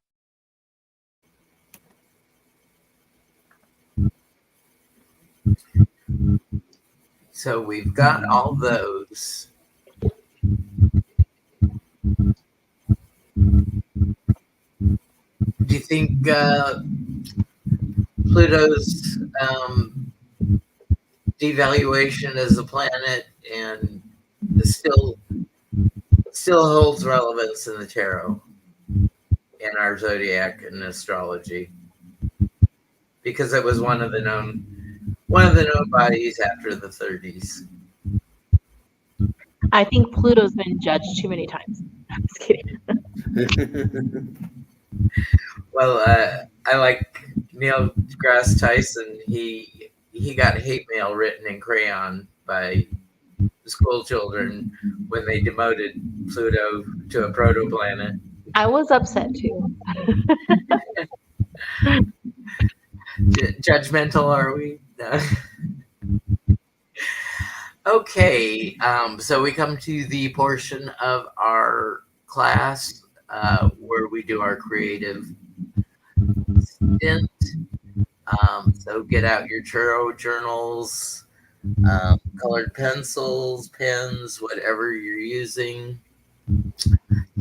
So we've got all those. Do you think Pluto's devaluation as a planet and still holds relevance in the tarot, in our zodiac and astrology, because it was one of the known bodies after the 30s? I think Pluto's been judged too many times. I'm just kidding. Well, I like Neil deGrasse Tyson. He got hate mail written in crayon by school children when they demoted Pluto to a protoplanet. I was upset too. Judgmental, are we? No. Okay, so we come to the portion of our class where we do our creative stint. So get out your tarot journals, colored pencils, pens, whatever you're using.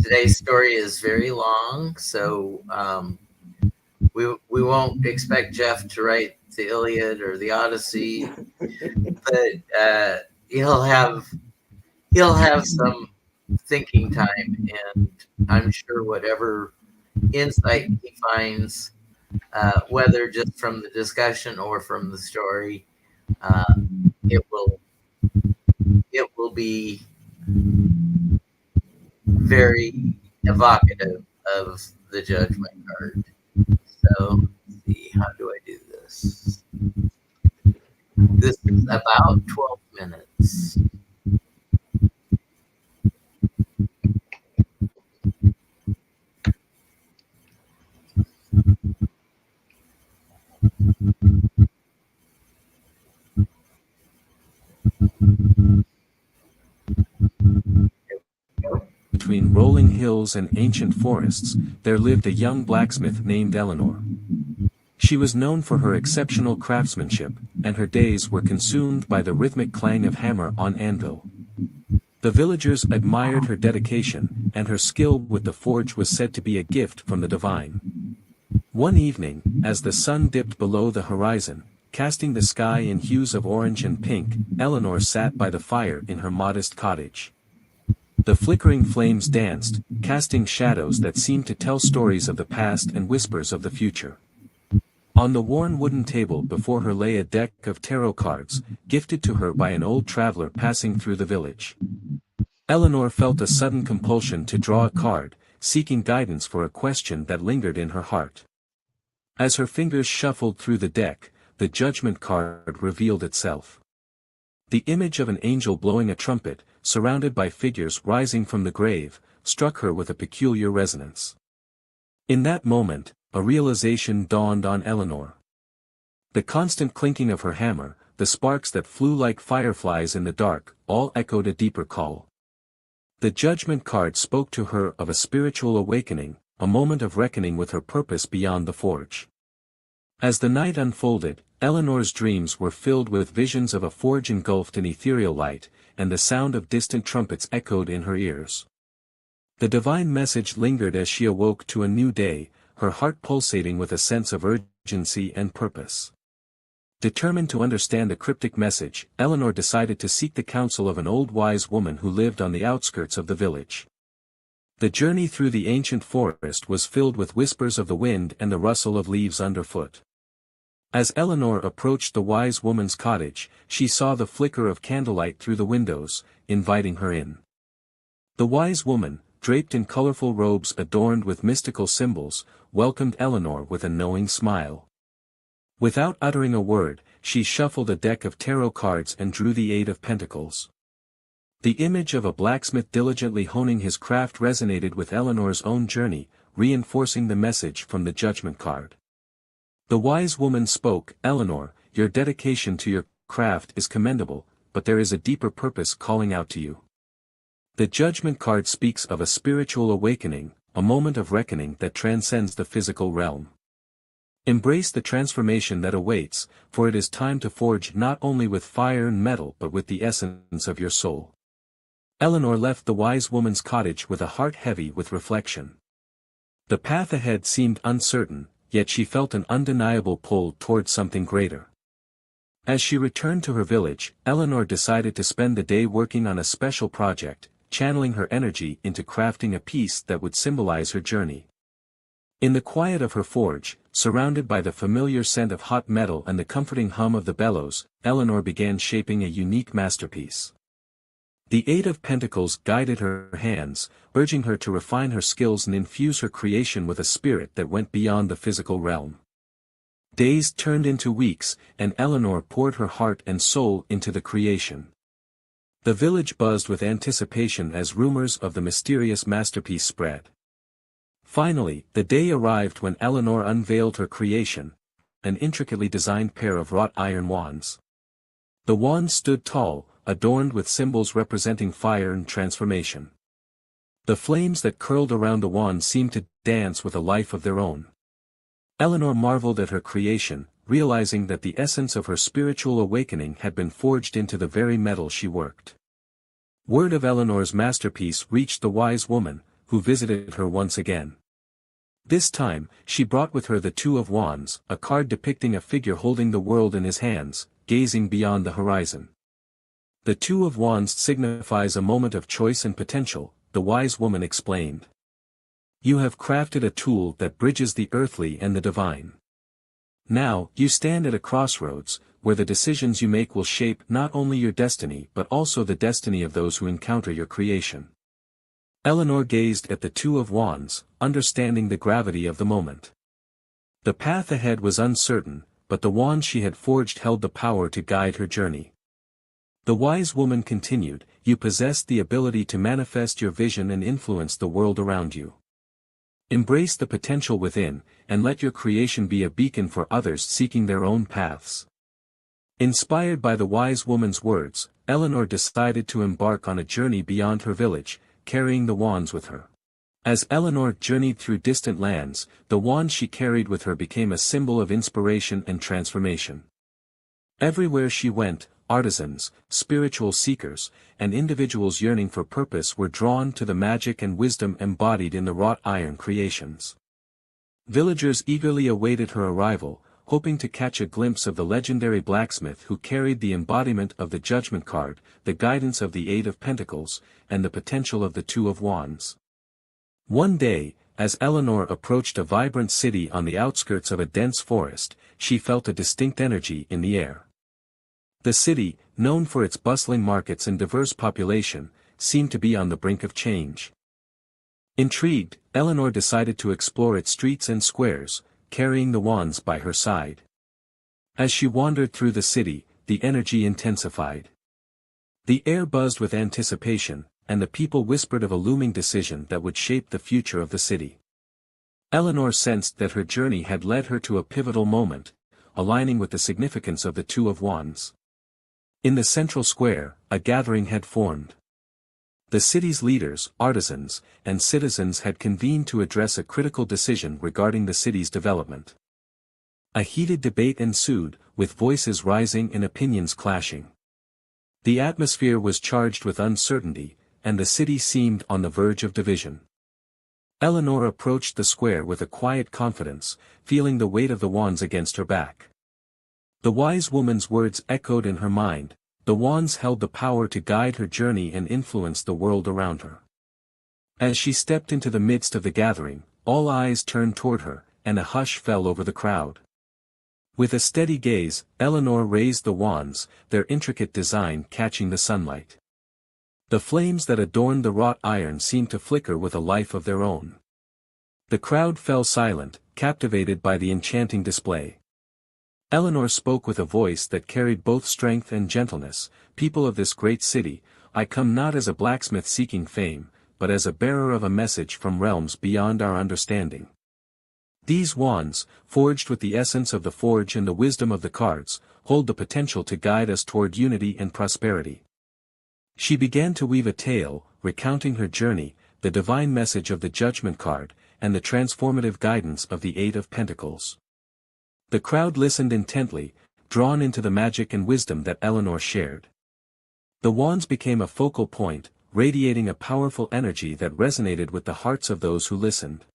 Today's story is very long, so we won't expect Jeff to write the Iliad or the Odyssey, but he'll have some thinking time, and I'm sure whatever insight he finds, whether just from the discussion or from the story, it will be very evocative of the Judgment card. So, let's see, how do I do this? This is about 12 minutes. Between rolling hills and ancient forests, there lived a young blacksmith named Eleanor. She was known for her exceptional craftsmanship, and her days were consumed by the rhythmic clang of hammer on anvil. The villagers admired her dedication, and her skill with the forge was said to be a gift from the divine. One evening, as the sun dipped below the horizon, casting the sky in hues of orange and pink, Eleanor sat by the fire in her modest cottage. The flickering flames danced, casting shadows that seemed to tell stories of the past and whispers of the future. On the worn wooden table before her lay a deck of tarot cards, gifted to her by an old traveler passing through the village. Eleanor felt a sudden compulsion to draw a card, seeking guidance for a question that lingered in her heart. As her fingers shuffled through the deck, the Judgment card revealed itself. The image of an angel blowing a trumpet, surrounded by figures rising from the grave, struck her with a peculiar resonance. In that moment, a realization dawned on Eleanor. The constant clinking of her hammer, the sparks that flew like fireflies in the dark, all echoed a deeper call. The Judgment card spoke to her of a spiritual awakening, a moment of reckoning with her purpose beyond the forge. As the night unfolded, Eleanor's dreams were filled with visions of a forge engulfed in ethereal light, and the sound of distant trumpets echoed in her ears. The divine message lingered as she awoke to a new day, her heart pulsating with a sense of urgency and purpose. Determined to understand the cryptic message, Eleanor decided to seek the counsel of an old wise woman who lived on the outskirts of the village. The journey through the ancient forest was filled with whispers of the wind and the rustle of leaves underfoot. As Eleanor approached the wise woman's cottage, she saw the flicker of candlelight through the windows, inviting her in. The wise woman, draped in colorful robes adorned with mystical symbols, welcomed Eleanor with a knowing smile. Without uttering a word, she shuffled a deck of tarot cards and drew the Eight of Pentacles. The image of a blacksmith diligently honing his craft resonated with Eleanor's own journey, reinforcing the message from the Judgment card. The wise woman spoke, "Eleanor, your dedication to your craft is commendable, but there is a deeper purpose calling out to you. The Judgment card speaks of a spiritual awakening, a moment of reckoning that transcends the physical realm. Embrace the transformation that awaits, for it is time to forge not only with fire and metal but with the essence of your soul." Eleanor left the wise woman's cottage with a heart heavy with reflection. The path ahead seemed uncertain, yet she felt an undeniable pull towards something greater. As she returned to her village, Eleanor decided to spend the day working on a special project, channeling her energy into crafting a piece that would symbolize her journey. In the quiet of her forge, surrounded by the familiar scent of hot metal and the comforting hum of the bellows, Eleanor began shaping a unique masterpiece. The Eight of Pentacles guided her hands, urging her to refine her skills and infuse her creation with a spirit that went beyond the physical realm. Days turned into weeks, and Eleanor poured her heart and soul into the creation. The village buzzed with anticipation as rumors of the mysterious masterpiece spread. Finally, the day arrived when Eleanor unveiled her creation, an intricately designed pair of wrought iron wands. The wands stood tall, adorned with symbols representing fire and transformation. The flames that curled around the wands seemed to dance with a life of their own. Eleanor marveled at her creation, realizing that the essence of her spiritual awakening had been forged into the very metal she worked. Word of Eleanor's masterpiece reached the wise woman, who visited her once again. This time, she brought with her the Two of Wands, a card depicting a figure holding the world in his hands, gazing beyond the horizon. The Two of Wands signifies a moment of choice and potential, the wise woman explained. You have crafted a tool that bridges the earthly and the divine. Now, you stand at a crossroads, where the decisions you make will shape not only your destiny but also the destiny of those who encounter your creation. Eleanor gazed at the Two of Wands, understanding the gravity of the moment. The path ahead was uncertain, but the wand she had forged held the power to guide her journey. The wise woman continued, you possess the ability to manifest your vision and influence the world around you. Embrace the potential within, and let your creation be a beacon for others seeking their own paths. Inspired by the wise woman's words, Eleanor decided to embark on a journey beyond her village, carrying the wands with her. As Eleanor journeyed through distant lands, the wand she carried with her became a symbol of inspiration and transformation. Everywhere she went, artisans, spiritual seekers, and individuals yearning for purpose were drawn to the magic and wisdom embodied in the wrought iron creations. Villagers eagerly awaited her arrival, hoping to catch a glimpse of the legendary blacksmith who carried the embodiment of the Judgment card, the guidance of the Eight of Pentacles, and the potential of the Two of Wands. One day, as Eleanor approached a vibrant city on the outskirts of a dense forest, she felt a distinct energy in the air. The city, known for its bustling markets and diverse population, seemed to be on the brink of change. Intrigued, Eleanor decided to explore its streets and squares, carrying the wands by her side. As she wandered through the city, the energy intensified. The air buzzed with anticipation, and the people whispered of a looming decision that would shape the future of the city. Eleanor sensed that her journey had led her to a pivotal moment, aligning with the significance of the Two of Wands. In the central square, a gathering had formed. The city's leaders, artisans, and citizens had convened to address a critical decision regarding the city's development. A heated debate ensued, with voices rising and opinions clashing. The atmosphere was charged with uncertainty, and the city seemed on the verge of division. Eleanor approached the square with a quiet confidence, feeling the weight of the wands against her back. The wise woman's words echoed in her mind. The wands held the power to guide her journey and influence the world around her. As she stepped into the midst of the gathering, all eyes turned toward her, and a hush fell over the crowd. With a steady gaze, Eleanor raised the wands, their intricate design catching the sunlight. The flames that adorned the wrought iron seemed to flicker with a life of their own. The crowd fell silent, captivated by the enchanting display. Eleanor spoke with a voice that carried both strength and gentleness, people of this great city, I come not as a blacksmith seeking fame, but as a bearer of a message from realms beyond our understanding. These wands, forged with the essence of the forge and the wisdom of the cards, hold the potential to guide us toward unity and prosperity. She began to weave a tale, recounting her journey, the divine message of the Judgment card, and the transformative guidance of the Eight of Pentacles. The crowd listened intently, drawn into the magic and wisdom that Eleanor shared. The wands became a focal point, radiating a powerful energy that resonated with the hearts of those who listened.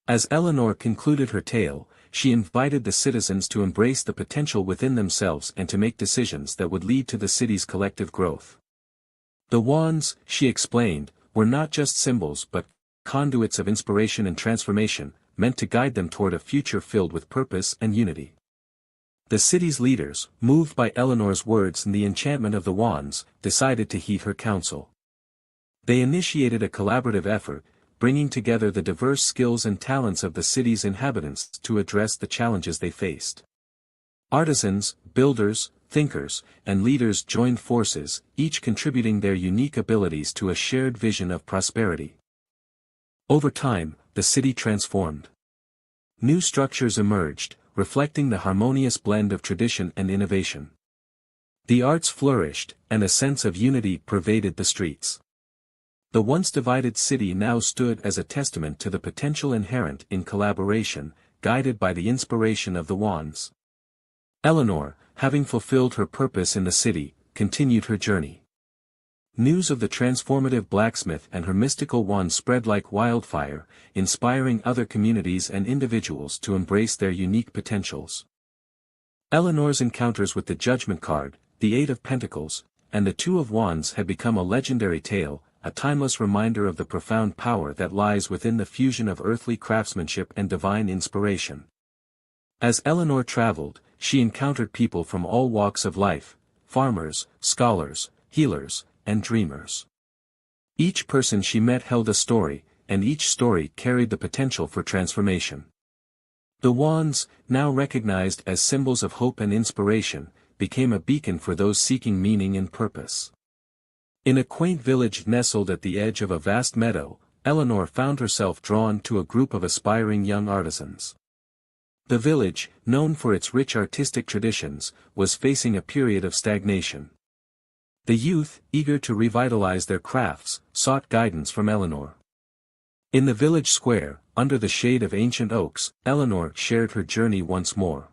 As Eleanor concluded her tale, she invited the citizens to embrace the potential within themselves and to make decisions that would lead to the city's collective growth. The wands, she explained, were not just symbols but conduits of inspiration and transformation, meant to guide them toward a future filled with purpose and unity. The city's leaders, moved by Eleanor's words and the enchantment of the wands, decided to heed her counsel. They initiated a collaborative effort, bringing together the diverse skills and talents of the city's inhabitants to address the challenges they faced. Artisans, builders, thinkers, and leaders joined forces, each contributing their unique abilities to a shared vision of prosperity. Over time, the city transformed. New structures emerged, reflecting the harmonious blend of tradition and innovation. The arts flourished, and a sense of unity pervaded the streets. The once divided city now stood as a testament to the potential inherent in collaboration, guided by the inspiration of the wands. Eleanor, having fulfilled her purpose in the city, continued her journey. news of the transformative blacksmith and her mystical wand spread like wildfire, inspiring other communities and individuals to embrace their unique potentials. Eleanor's encounters with the Judgment card, the Eight of Pentacles, and the Two of Wands had become a legendary tale, a timeless reminder of the profound power that lies within the fusion of earthly craftsmanship and divine inspiration. As Eleanor traveled, she encountered people from all walks of life, farmers, scholars, healers, and dreamers. Each person she met held a story, and each story carried the potential for transformation. The wands, now recognized as symbols of hope and inspiration, became a beacon for those seeking meaning and purpose. In a quaint village nestled at the edge of a vast meadow, Eleanor found herself drawn to a group of aspiring young artisans. The village, known for its rich artistic traditions, was facing a period of stagnation. The youth, eager to revitalize their crafts, sought guidance from Eleanor. In the village square, under the shade of ancient oaks, Eleanor shared her journey once more.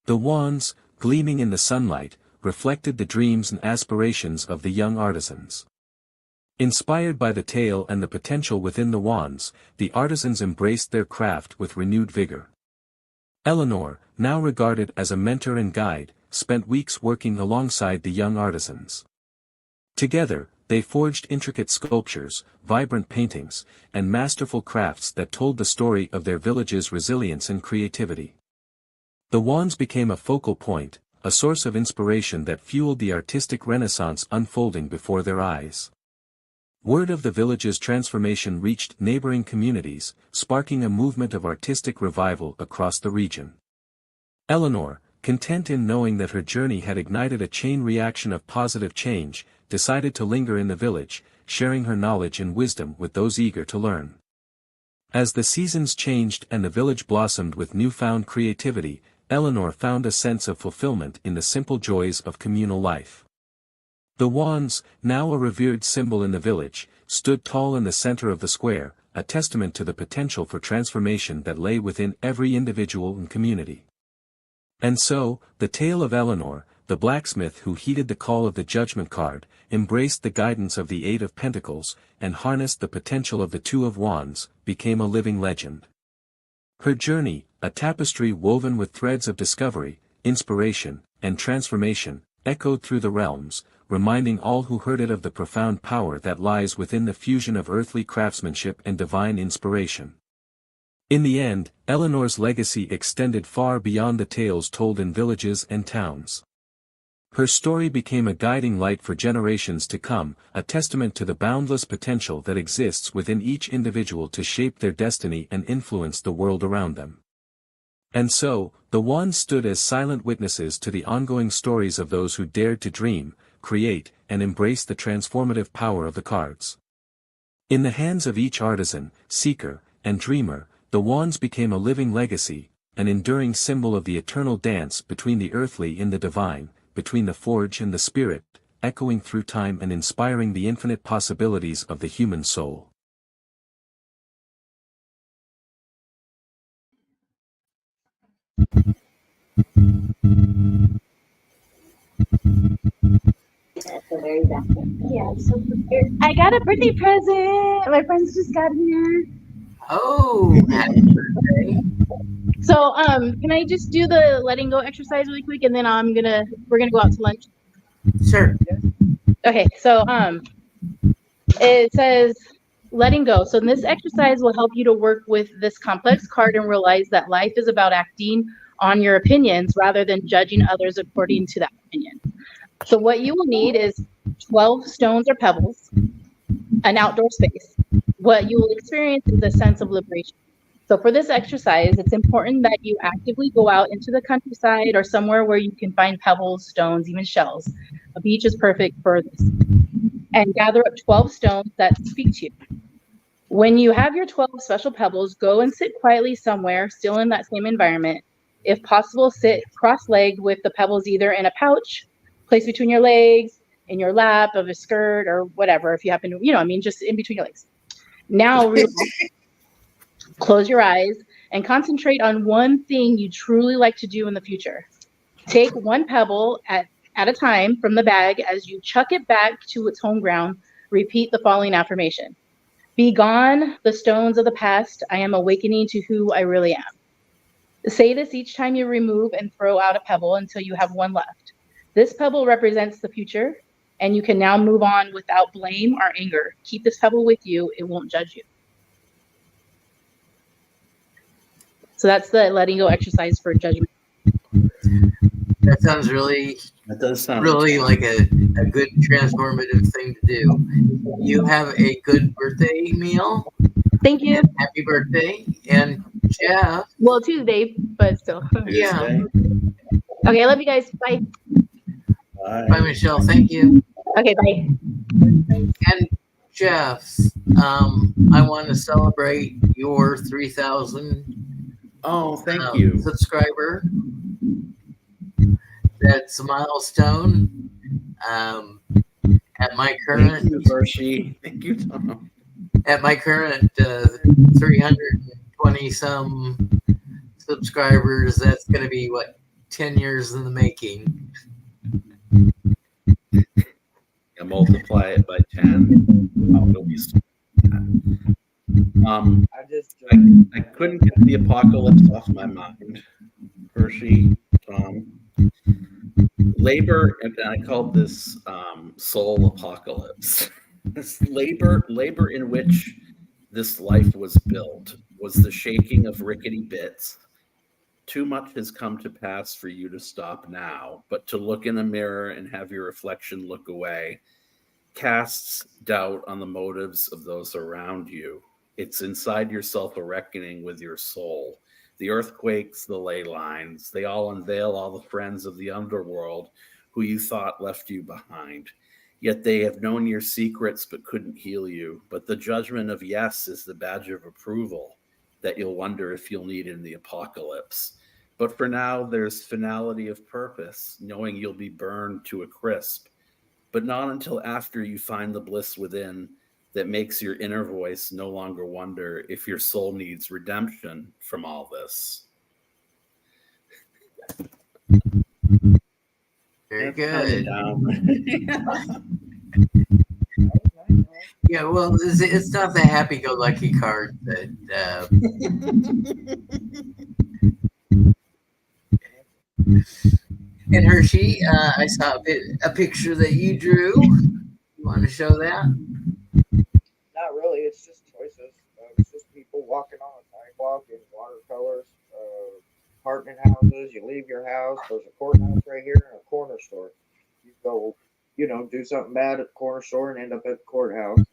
The wands, gleaming in the sunlight, reflected the dreams and aspirations of the young artisans. Inspired by the tale and the potential within the wands, the artisans embraced their craft with renewed vigor. Eleanor, now regarded as a mentor and guide, spent weeks working alongside the young artisans. Together, they forged intricate sculptures, vibrant paintings, and masterful crafts that told the story of their village's resilience and creativity. The wands became a focal point, a source of inspiration that fueled the artistic renaissance unfolding before their eyes. Word of the village's transformation reached neighboring communities, sparking a movement of artistic revival across the region. Eleanor, content in knowing that her journey had ignited a chain reaction of positive change, decided to linger in the village, sharing her knowledge and wisdom with those eager to learn. As the seasons changed and the village blossomed with newfound creativity, Eleanor found a sense of fulfillment in the simple joys of communal life. The wands, now a revered symbol in the village, stood tall in the center of the square, a testament to the potential for transformation that lay within every individual and community. And so, the tale of Eleanor, the blacksmith who heeded the call of the Judgment card, embraced the guidance of the Eight of Pentacles, and harnessed the potential of the Two of Wands, became a living legend. Her journey, a tapestry woven with threads of discovery, inspiration, and transformation, echoed through the realms, reminding all who heard it of the profound power that lies within the fusion of earthly craftsmanship and divine inspiration. In the end, Eleanor's legacy extended far beyond the tales told in villages and towns. Her story became a guiding light for generations to come, a testament to the boundless potential that exists within each individual to shape their destiny and influence the world around them. And so, the wands stood as silent witnesses to the ongoing stories of those who dared to dream, create, and embrace the transformative power of the cards. In the hands of each artisan, seeker, and dreamer, the wands became a living legacy, an enduring symbol of the eternal dance between the earthly and the divine, between the forge and the spirit, echoing through time and inspiring the infinite possibilities of the human soul. Yeah, I'm so prepared. I got a birthday present. My friends just got here. Oh, happy birthday. So, can I just do the letting go exercise really quick, and then we're gonna go out to lunch. Sure. Okay, so it says letting go. So this exercise will help you to work with this complex card and realize that life is about acting on your opinions rather than judging others according to that opinion. So what you will need is 12 stones or pebbles, an outdoor space. What you will experience is a sense of liberation. So for this exercise, it's important that you actively go out into the countryside or somewhere where you can find pebbles, stones, even shells. A beach is perfect for this. And gather up 12 stones that speak to you. When you have your 12 special pebbles, go and sit quietly somewhere, still in that same environment. If possible, sit cross-legged with the pebbles either in a pouch, placed between your legs, in your lap of a skirt or whatever, if you happen to, just in between your legs. Now, relax, close your eyes, and concentrate on one thing you truly like to do in the future. Take one pebble at at a time from the bag. As you chuck it back to its home ground, repeat the following affirmation. Be gone, the stones of the past. I am awakening to who I really am. Say this each time you remove and throw out a pebble until you have one left. This pebble represents the future, and you can now move on without blame or anger. Keep this pebble with you. It won't judge you. So that's the letting go exercise for judgment. That sounds really, That does sound really like a good transformative thing to do. You have a good birthday meal. Thank you. And happy birthday. And Jeff. Well, Tuesday, but still. Yeah. Tuesday. Okay, I love you guys. Bye. Bye, Michelle. Thank you. Okay, bye. And Jeff, I want to celebrate your 3,000 thank you. subscriber. That's a milestone. At my current, Thank you, Hershe. Thank you, Tom. At my current 320 some subscribers, that's going to be what, 10 years in the making. Yeah, multiply it by 10. It'll be I couldn't get the apocalypse off my mind. Hershe, Tom. Labor, and I called this soul apocalypse. This labor in which this life was built was the shaking of rickety bits. Too much has come to pass for you to stop now, but to look in a mirror and have your reflection look away casts doubt on the motives of those around you. It's inside yourself a reckoning with your soul. The earthquakes, the ley lines, they all unveil all the friends of the underworld who you thought left you behind. Yet they have known your secrets but couldn't heal you. But the judgment of yes is the badge of approval that you'll wonder if you'll need in the apocalypse. But for now, there's finality of purpose, knowing you'll be burned to a crisp. But not until after you find the bliss within that makes your inner voice no longer wonder if your soul needs redemption from all this. Very good. Yeah. Yeah, well, it's not the happy-go-lucky card that. And Hershe, I saw a picture that you drew. You want to show that? Not really. It's just choices. It's just people walking on a sidewalk in watercolors. Apartment houses. You leave your house. There's a courthouse right here and a corner store. You go, do something bad at the corner store and end up at the courthouse.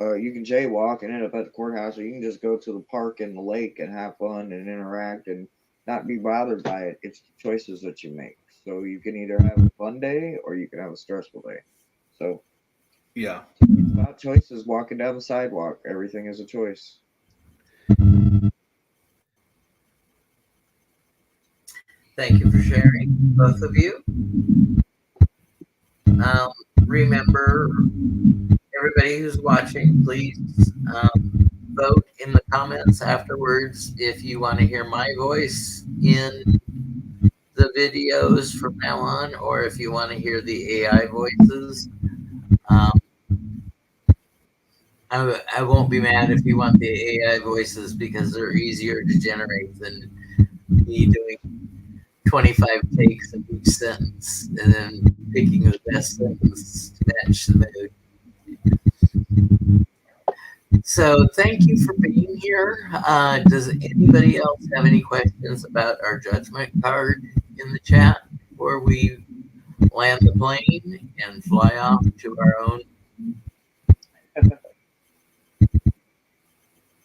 You can jaywalk and end up at the courthouse, or you can just go to the park and the lake and have fun and interact and not be bothered by it. It's the choices that you make. So you can either have a fun day or you can have a stressful day. So Yeah. it's about choices. Walking down the sidewalk, everything is a choice. Thank you for sharing, both of you. Remember, everybody who's watching, please vote in the comments afterwards if you want to hear my voice in the videos from now on, or if you want to hear the AI voices. I won't be mad if you want the AI voices because they're easier to generate than me doing 25 takes of each sentence and then picking the best sentence to match the mood. So thank you for being here. Does anybody else have any questions about our judgment card in the chat before we land the plane and fly off to our own?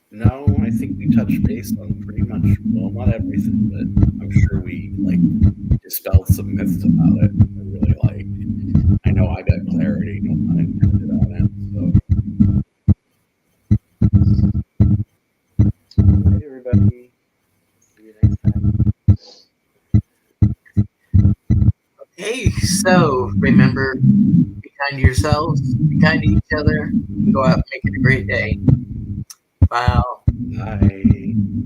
No, I think we touched base on pretty much, well, not everything, but I'm sure we dispelled some myths about it. I really liked. I know I got clarity, no pun intended on it. So. Hey, everybody. See you next time. Okay, so remember, be kind to yourselves, be kind to each other, and go out and make it a great day. Bye.